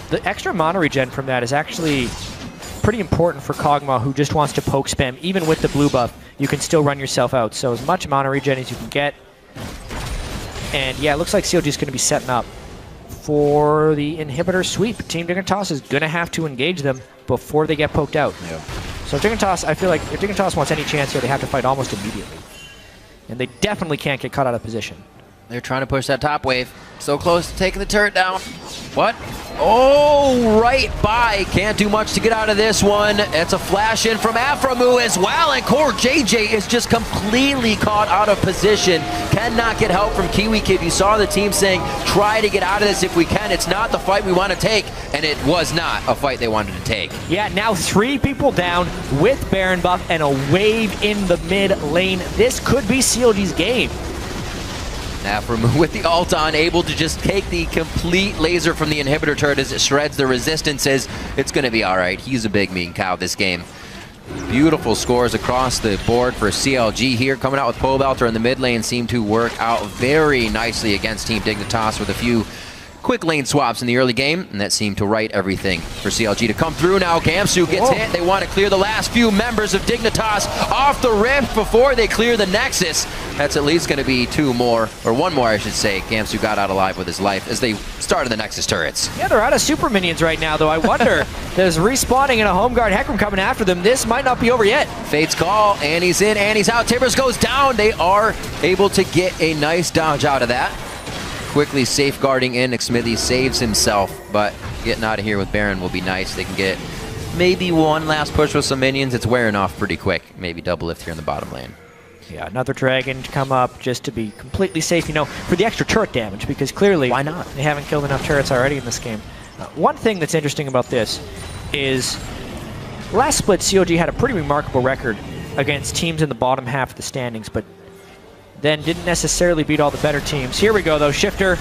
The extra mana regen from that is actually pretty important for Kog'Maw, who just wants to poke spam. Even with the blue buff, you can still run yourself out. So as much mana regen as you can get. And yeah, it looks like CLG is going to be setting up for the inhibitor sweep. Team Dignitas is going to have to engage them before they get poked out. Yeah. So Dignitas, I feel like if Dignitas wants any chance here, they have to fight almost immediately. And they definitely can't get cut out of position. They're trying to push that top wave. So close to taking the turret down. What? Oh, right by. Can't do much to get out of this one. It's a flash in from Aframu as well. And Core JJ is just completely caught out of position. Cannot get help from Kiwi Kid. You saw the team saying, try to get out of this if we can. It's not the fight we want to take. And it was not a fight they wanted to take. Yeah, now 3 people down with Baron buff and a wave in the mid lane. This could be CLG's game. Aframu with the ult on, able to just take the complete laser from the inhibitor turret as it shreds the resistances. It's going to be all right. He's a big mean cow this game. Beautiful scores across the board for CLG here. Coming out with Pobelter in the mid lane seemed to work out very nicely against Team Dignitas with a few quick lane swaps in the early game, and that seemed to right everything for CLG to come through. Now Gamsu gets hit. They want to clear the last few members of Dignitas off the rift before they clear the Nexus. That's at least going to be 2 more, or 1 more I should say. Gamsu got out alive with his life as they started the Nexus turrets. Yeah, they're out of super minions right now, though. I wonder, there's respawning and a home guard Hecarim coming after them. This might not be over yet. Fate's call, Annie's in, Annie's out, Timbers goes down. They are able to get a nice dodge out of that. Quickly safeguarding in, Smithy saves himself, but getting out of here with Baron will be nice. They can get maybe 1 last push with some minions. It's wearing off pretty quick. Maybe double lift here in the bottom lane. Yeah, another dragon to come up just to be completely safe, you know, for the extra turret damage, because clearly why not? They haven't killed enough turrets already in this game. One thing that's interesting about this is last split CLG had a pretty remarkable record against teams in the bottom half of the standings, but then didn't necessarily beat all the better teams. Here we go, though. Shifter,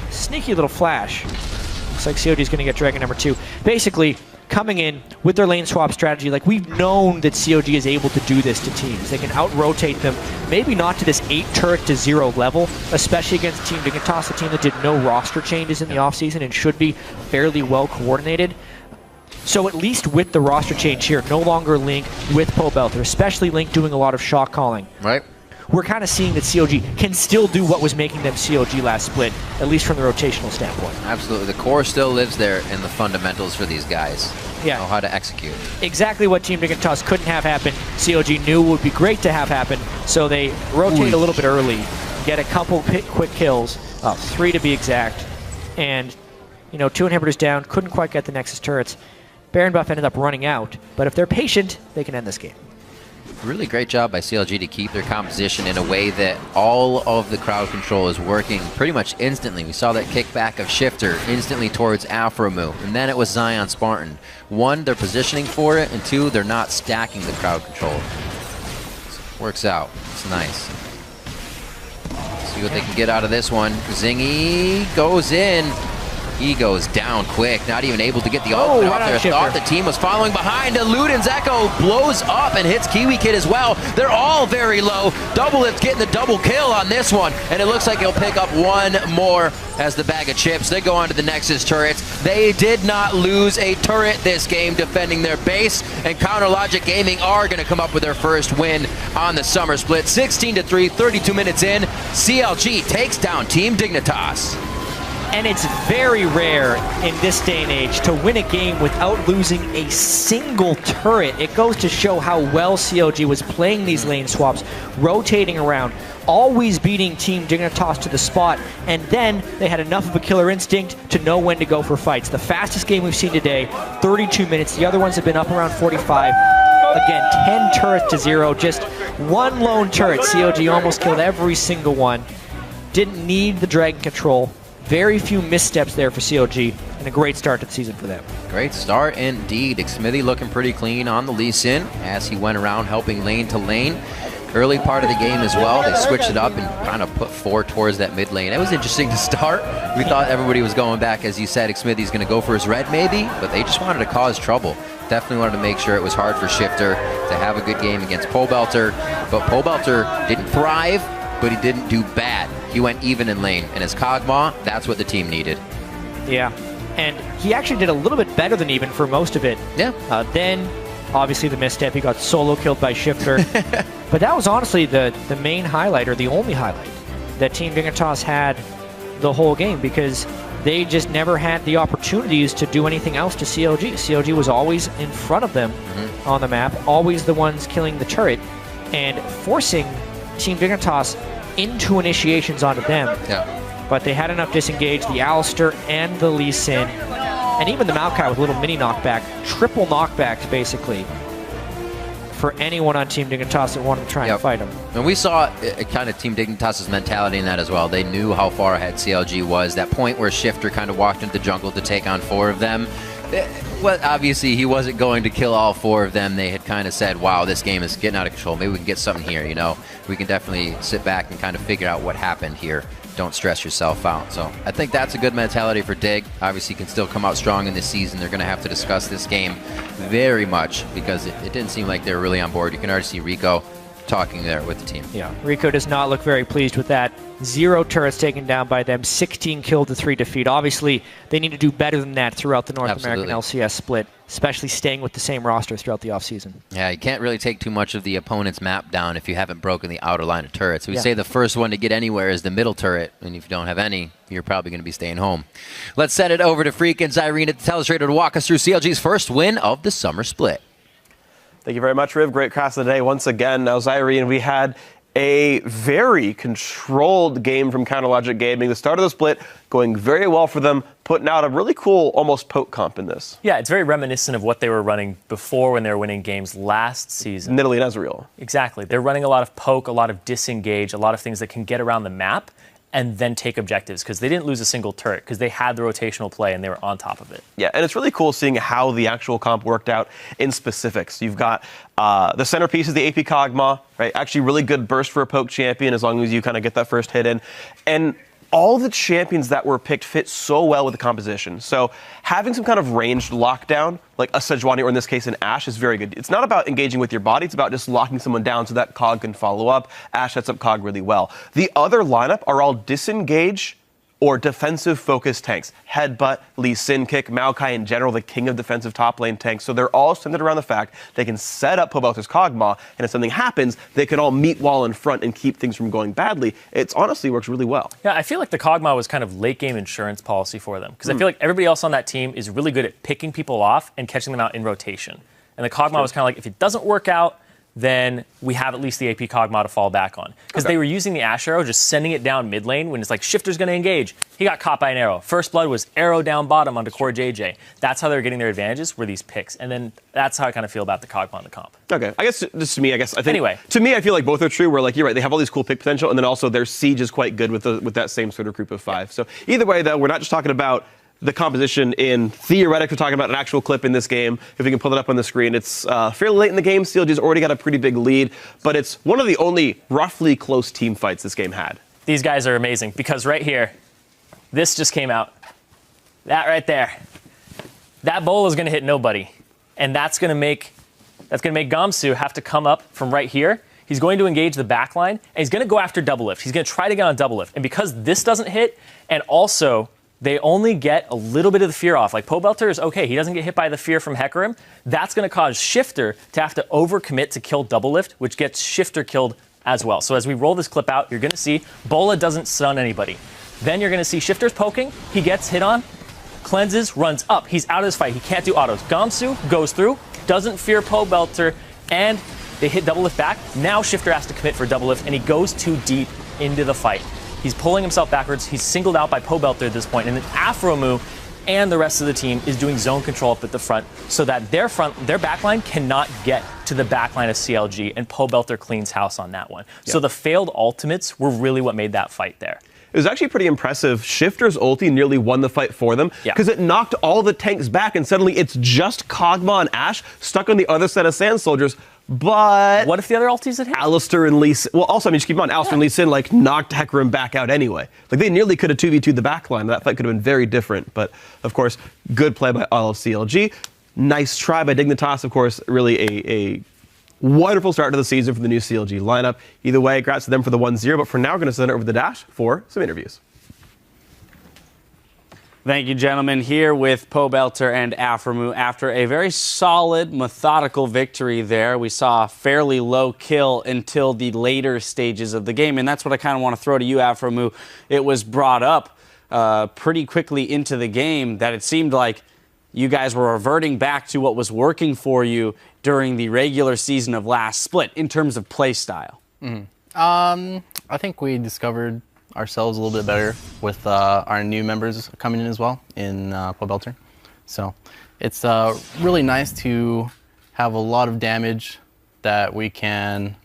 sneaky little flash. Looks like CLG's going to get Dragon number 2. Basically, coming in with their lane swap strategy, like we've known that CLG is able to do this to teams. They can out-rotate them, maybe not to this 8 turret to 0 level, especially against Team Dignitas, a team that did no roster changes in the offseason and should be fairly well coordinated. So at least with the roster change here, no longer Link with Pobelter, especially Link doing a lot of shot calling. Right. We're kind of seeing that CLG can still do what was making them CLG last split, at least from the rotational standpoint. Absolutely. The core still lives there in the fundamentals for these guys. Yeah. Know how to execute. Exactly what Team Dignitas couldn't have happen, CLG knew would be great to have happen, so they rotate a little bit early, get a couple quick kills, 3 to be exact, and, you know, 2 inhibitors down, couldn't quite get the Nexus turrets. Baron buff ended up running out, but if they're patient, they can end this game. Really great job by CLG to keep their composition in a way that all of the crowd control is working pretty much instantly. We saw that kickback of Shifter instantly towards Aframu, and then it was Zion Spartan. 1, they're positioning for it, and 2, they're not stacking the crowd control. So works out. It's nice. See what they can get out of this one. Zingy goes in. He goes down quick, not even able to get the ult out there. Thought the team was following behind. Luden's Echo blows up and hits Kiwi Kid as well. They're all very low. Doublelift's getting the double kill on this one, and it looks like he'll pick up one more as the bag of chips. They go on to the Nexus turrets. They did not lose a turret this game defending their base, and Counter Logic Gaming are going to come up with their first win on the summer split. 16-3, 32 minutes in. CLG takes down Team Dignitas. And it's very rare in this day and age to win a game without losing a single turret. It goes to show how well CLG was playing these lane swaps, rotating around, always beating Team Dignitas to the spot, and then they had enough of a killer instinct to know when to go for fights. The fastest game we've seen today, 32 minutes. The other ones have been up around 45. Again, 10 turrets to 0, just one lone turret. CLG almost killed every single one. Didn't need the Dragon Control. Very few missteps there for CLG, and a great start to the season for them. Great start indeed. Xmithy looking pretty clean on the Lee Sin as he went around helping lane to lane. Early part of the game as well, they switched it up and kind of put 4 towards that mid lane. It was interesting to start. We thought everybody was going back, as you said, Xmithy's going to go for his red maybe, but they just wanted to cause trouble. Definitely wanted to make sure it was hard for Shifter to have a good game against Pobelter, but Pobelter didn't thrive, but he didn't do bad. He went even in lane, and as Kog'Maw, that's what the team needed. Yeah, and he actually did a little bit better than even for most of it. Yeah. Then, obviously, the misstep, he got solo killed by Shifter. But that was honestly the main highlight, or the only highlight, that Team Dignitas had the whole game, because they just never had the opportunities to do anything else to CLG. CLG was always in front of them on the map, always the ones killing the turret, and forcing Team Dignitas into initiations onto them. Yeah. But they had enough disengage, the Alistair and the Lee Sin, and even the Maokai with a little mini knockback, triple knockbacks basically, for anyone on Team Dignitas that wanted to try and fight him. And we saw a kind of Team Dignitas' mentality in that as well. They knew how far ahead CLG was. That point where Shifter kind of walked into the jungle to take on 4 of them. Well, obviously, he wasn't going to kill all 4 of them. They had kind of said, wow, this game is getting out of control. Maybe we can get something here, you know. We can definitely sit back and kind of figure out what happened here. Don't stress yourself out. So I think that's a good mentality for Dig. Obviously, can still come out strong in this season. They're going to have to discuss this game very much because it didn't seem like they were really on board. You can already see Rico talking there with the team. Yeah, Rico does not look very pleased with that. 0 turrets taken down by them, 16 killed to 3 defeat. Obviously, they need to do better than that throughout the North American LCS split, especially staying with the same roster throughout the offseason. Yeah, you can't really take too much of the opponent's map down if you haven't broken the outer line of turrets. We say the first one to get anywhere is the middle turret, and if you don't have any, you're probably going to be staying home. Let's send it over to Freak and Zyrene at the Telestrator to walk us through CLG's first win of the summer split. Thank you very much, Riv. Great cross of the day once again. Now, Zyrene, we had a very controlled game from Counter Logic Gaming. The start of the split going very well for them, putting out a really cool, almost poke comp in this. Yeah, it's very reminiscent of what they were running before when they were winning games last season. Nidalee and Ezreal. Exactly. They're running a lot of poke, a lot of disengage, a lot of things that can get around the map and then take objectives, because they didn't lose a single turret because they had the rotational play and they were on top of it. Yeah, and it's really cool seeing how the actual comp worked out in specifics. You've got the centerpiece is the AP Kog'Maw, right? Actually really good burst for a poke champion as long as you kind of get that first hit in. And all the champions that were picked fit so well with the composition. So having some kind of ranged lockdown, like a Sejuani or in this case an Ashe, is very good. It's not about engaging with your body, it's about just locking someone down so that Cog can follow up. Ashe sets up Cog really well. The other lineup are all disengage or defensive-focused tanks. Headbutt, Lee Sin Kick, Maokai in general, the king of defensive top lane tanks. So they're all centered around the fact they can set up Pobelter's Kog'Maw, and if something happens, they can all meet wall in front and keep things from going badly. It's honestly works really well. Yeah, I feel like the Kog'Maw was kind of late-game insurance policy for them, because I feel like everybody else on that team is really good at picking people off and catching them out in rotation. And the Kog'Maw was kind of like, if it doesn't work out, then we have at least the AP Kog'Maw to fall back on. Because they were using the Ashe arrow, just sending it down mid lane when it's like, Shifter's going to engage. He got caught by an arrow. First blood was arrow down bottom onto Core JJ. That's how they were getting their advantages, were these picks. And then that's how I kind of feel about the Kog'Maw in the comp. Okay, I guess just to me, I think anyway, to me, I feel like both are true. Where like you're right, they have all these cool pick potential, and then also their siege is quite good with that same sort of group of 5. So either way, though, we're not just talking about the composition in theoretic. We're talking about an actual clip in this game. If we can pull it up on the screen, it's fairly late in the game. CLG's already got a pretty big lead, but it's one of the only roughly close team fights this game had. These guys are amazing because right here, this just came out. That right there. That bowl is going to hit nobody. And that's going to make Gamsu have to come up from right here. He's going to engage the back line, and he's going to go after double lift. He's going to try to get on double lift. And because this doesn't hit, and also they only get a little bit of the fear off. Like, Pobelter is okay. He doesn't get hit by the fear from Hecarim. That's going to cause Shifter to have to overcommit to kill double lift, which gets Shifter killed as well. So as we roll this clip out, you're going to see Bola doesn't stun anybody. Then you're going to see Shifter's poking. He gets hit on, cleanses, runs up. He's out of this fight. He can't do autos. Gamsu goes through, doesn't fear Pobelter, and they hit double lift back. Now Shifter has to commit for double lift, and he goes too deep into the fight. He's pulling himself backwards. He's singled out by Pobelter at this point, and then Afromu and the rest of the team is doing zone control up at the front so that their backline cannot get to the backline of CLG, and Pobelter cleans house on that one. Yep. So the failed ultimates were really what made that fight there. It was actually pretty impressive. Shifter's ulti nearly won the fight for them because it knocked all the tanks back, and suddenly it's just Kog'Maw and Ashe stuck on the other side of Sand Soldiers. But what if the other ultis had hit? Alistair and Lee Sin, well, also, I mean, just keep in mind, Alistair and Lee Sin, like, knocked Hecarim back out anyway. Like, they nearly could have 2v2'd the backline. That fight could have been very different. But, of course, good play by all of CLG. Nice try by Dignitas, of course. Really a wonderful start to the season for the new CLG lineup. Either way, congrats to them for the 1-0. But for now, we're going to send it over to Dash for some interviews. Thank you, gentlemen. Here with Pobelter and Afromu. After a very solid, methodical victory there, we saw a fairly low kill until the later stages of the game. And that's what I kind of want to throw to you, Afromu. It was brought up pretty quickly into the game that it seemed like you guys were reverting back to what was working for you during the regular season of last split in terms of play style. I think we discovered ourselves a little bit better with our new members coming in as well in Pobelter. So it's really nice to have a lot of damage that we can,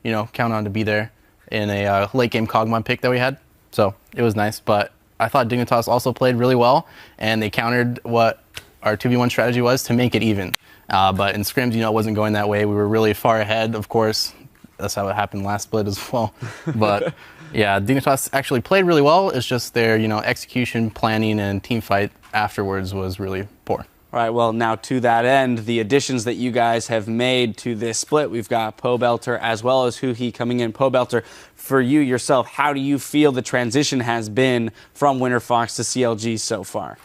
count on to be there in a late game Kog'Maw pick that we had. So it was nice, but I thought Dignitas also played really well, and they countered what our 2v1 strategy was to make it even. But in scrims, it wasn't going that way. We were really far ahead, of course. That's how it happened last split as well. But yeah, Dignitas actually played really well. It's just their, execution, planning, and team fight afterwards was really poor. All right, well, now to that end, the additions that you guys have made to this split, we've got Pobelter as well as Huhi coming in. Pobelter, for you yourself, how do you feel the transition has been from Winterfox to CLG so far?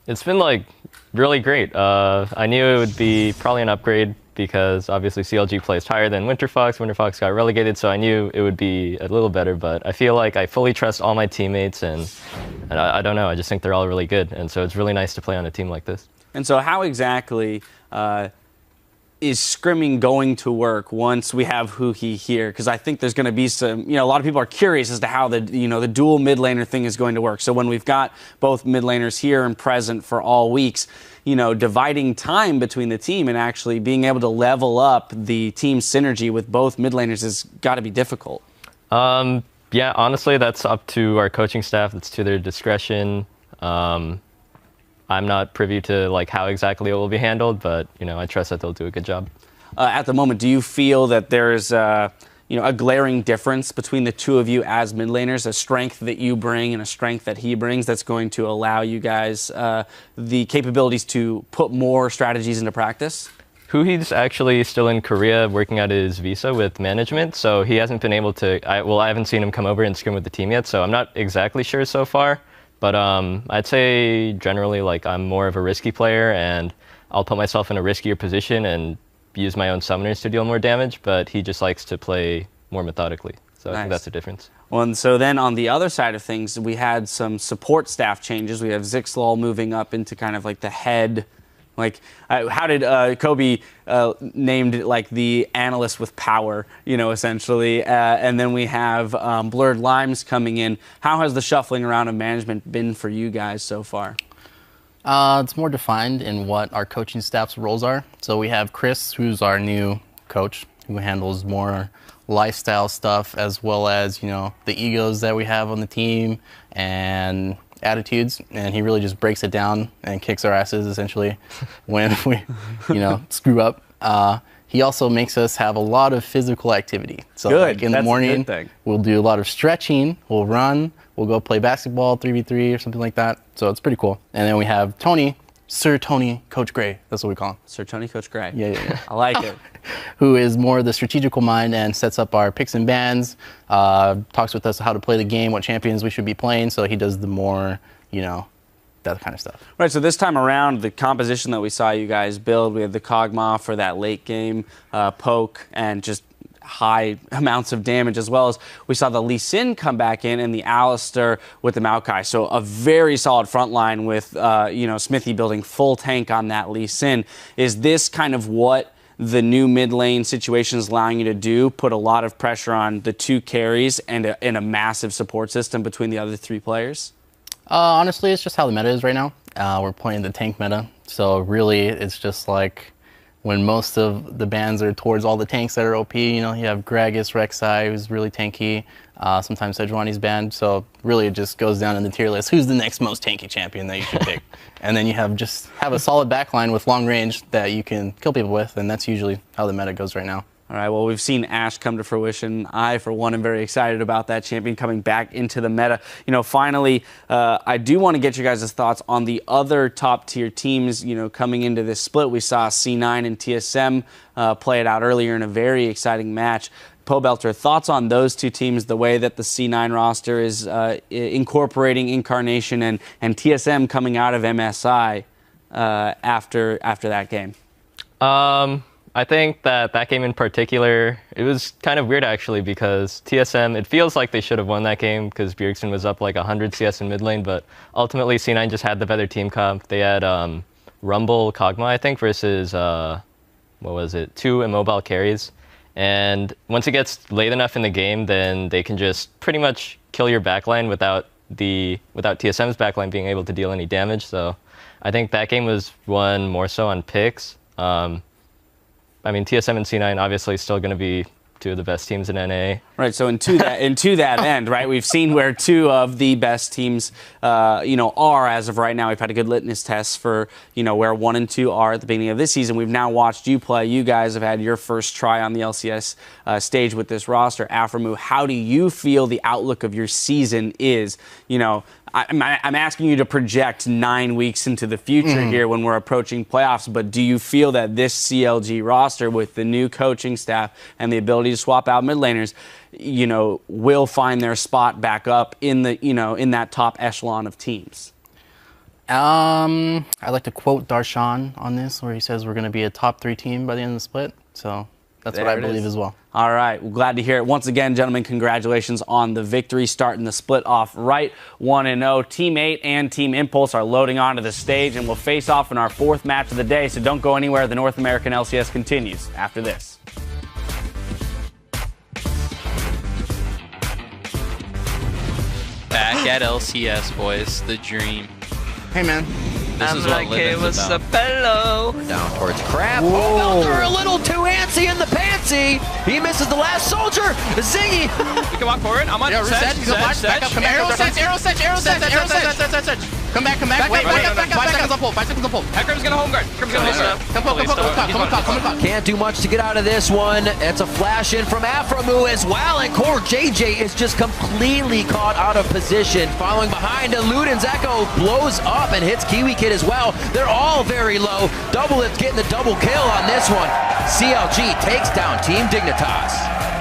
It's been, really great. I knew it would be probably an upgrade because obviously CLG placed higher than Winterfox. Winterfox got relegated, so I knew it would be a little better, but I feel like I fully trust all my teammates, and I don't know, I just think they're all really good, and so it's really nice to play on a team like this. And so how exactly is scrimming going to work once we have Huhi here? Because I think there's going to be some, a lot of people are curious as to how the dual mid laner thing is going to work. So when we've got both mid laners here and present for all weeks, dividing time between the team and actually being able to level up the team synergy with both mid laners has got to be difficult. Yeah, honestly, that's up to our coaching staff. That's to their discretion. I'm not privy to how exactly it will be handled, but I trust that they'll do a good job. At the moment, do you feel that there's a glaring difference between the two of you as mid laners, a strength that you bring and a strength that he brings that's going to allow you guys the capabilities to put more strategies into practice? Huhi's actually still in Korea working out his visa with management, so he hasn't been able to, I haven't seen him come over and scrim with the team yet, so I'm not exactly sure so far. But I'd say generally I'm more of a risky player, and I'll put myself in a riskier position and use my own summoners to deal more damage, but he just likes to play more methodically. So I think that's the difference. Well, and so then on the other side of things, we had some support staff changes. We have Zixlol moving up into kind of the head. How did Kobe named it the analyst with power, essentially. And then we have Blurred Limes coming in. How has the shuffling around of management been for you guys so far? It's more defined in what our coaching staff's roles are. So we have Chris, who's our new coach, who handles more lifestyle stuff, as well as, the egos that we have on the team and attitudes, and he really just breaks it down and kicks our asses essentially when we screw up. He also makes us have a lot of physical activity. So good. In the morning, we'll do a lot of stretching, we'll run, we'll go play basketball 3v3 or something like that. So it's pretty cool. And then we have Tony, Sir Tony Coach Gray. That's what we call him. Sir Tony Coach Gray. Yeah. I like it. Who is more the strategical mind and sets up our picks and bans, talks with us how to play the game, what champions we should be playing. So he does the more, that kind of stuff. Right, so this time around, the composition that we saw you guys build, we had the Kog'Maw for that late game poke and just high amounts of damage, as well as we saw the Lee Sin come back in and the Alistar with the Maokai. So a very solid front line with, Smithy building full tank on that Lee Sin. Is this kind of what the new mid lane situation is allowing you to do? Put a lot of pressure on the 2 carries and a massive support system between the other 3 players? Honestly, it's just how the meta is right now. We're playing the tank meta, so really it's just like when most of the bans are towards all the tanks that are OP. You have Gragas, Rek'Sai, who's really tanky. Sometimes Sejuani's banned, so really it just goes down in the tier list. Who's the next most tanky champion that you should pick? And then you have a solid backline with long range that you can kill people with, and that's usually how the meta goes right now. All right, well, we've seen Ashe come to fruition. I, for one, am very excited about that champion coming back into the meta. Finally, I do want to get you guys' thoughts on the other top-tier teams, coming into this split. We saw C9 and TSM play it out earlier in a very exciting match. Pobelter, thoughts on those 2 teams, the way that the C9 roster is incorporating Incarnation and TSM coming out of MSI after that game? I think that game in particular, it was kind of weird actually, because TSM, it feels like they should have won that game because Bjergsen was up like 100 CS in mid lane, but ultimately C9 just had the better team comp. They had Rumble Kog'Maw, I think, versus, 2 immobile carries. And once it gets late enough in the game, then they can just pretty much kill your backline without TSM's backline being able to deal any damage. So I think that game was won more so on picks. TSM and C9 obviously still going to be 2 of the best teams in NA. Right, so into that end, right, we've seen where 2 of the best teams, are as of right now. We've had a good litmus test for, where 1 and 2 are at the beginning of this season. We've now watched you play. You guys have had your first try on the LCS stage with this roster. Aphromoo, how do you feel the outlook of your season is? I'm asking you to project 9 weeks into the future here when we're approaching playoffs, but do you feel that this CLG roster with the new coaching staff and the ability to swap out mid laners, will find their spot back up in the, in that top echelon of teams? I like to quote Darshan on this, where he says we're going to be a top 3 team by the end of the split. So that's what I believe as well. All right. Well, glad to hear it. Once again, gentlemen, congratulations on the victory, starting the split off right, 1-0. Team 8 and Team Impulse are loading onto the stage and will face off in our 4th match of the day, so don't go anywhere. The North American LCS continues after this. Back at LCS, boys. The dream. Hey, man. This is what living's about. We're down towards Crab. Pobelter a little too antsy in the pantsy. He misses the last soldier. Zingy. We can walk forward. I'm on. Yeah, reset. You go flash. Back up. Come back. Arrow set. Come back. Wait. Back up. 5 seconds on pull. 5 seconds on pull. Heckram's gonna home guard. Come. Can't do much to get out of this one. It's a flash in from Aphromoo as well, and Core JJ is just completely caught out of position. Following behind, Luden's Echo blows up and hits Kiwi Kid as well. They're all very low. Doublelift getting the double kill on this one. CLG takes down Team Dignitas.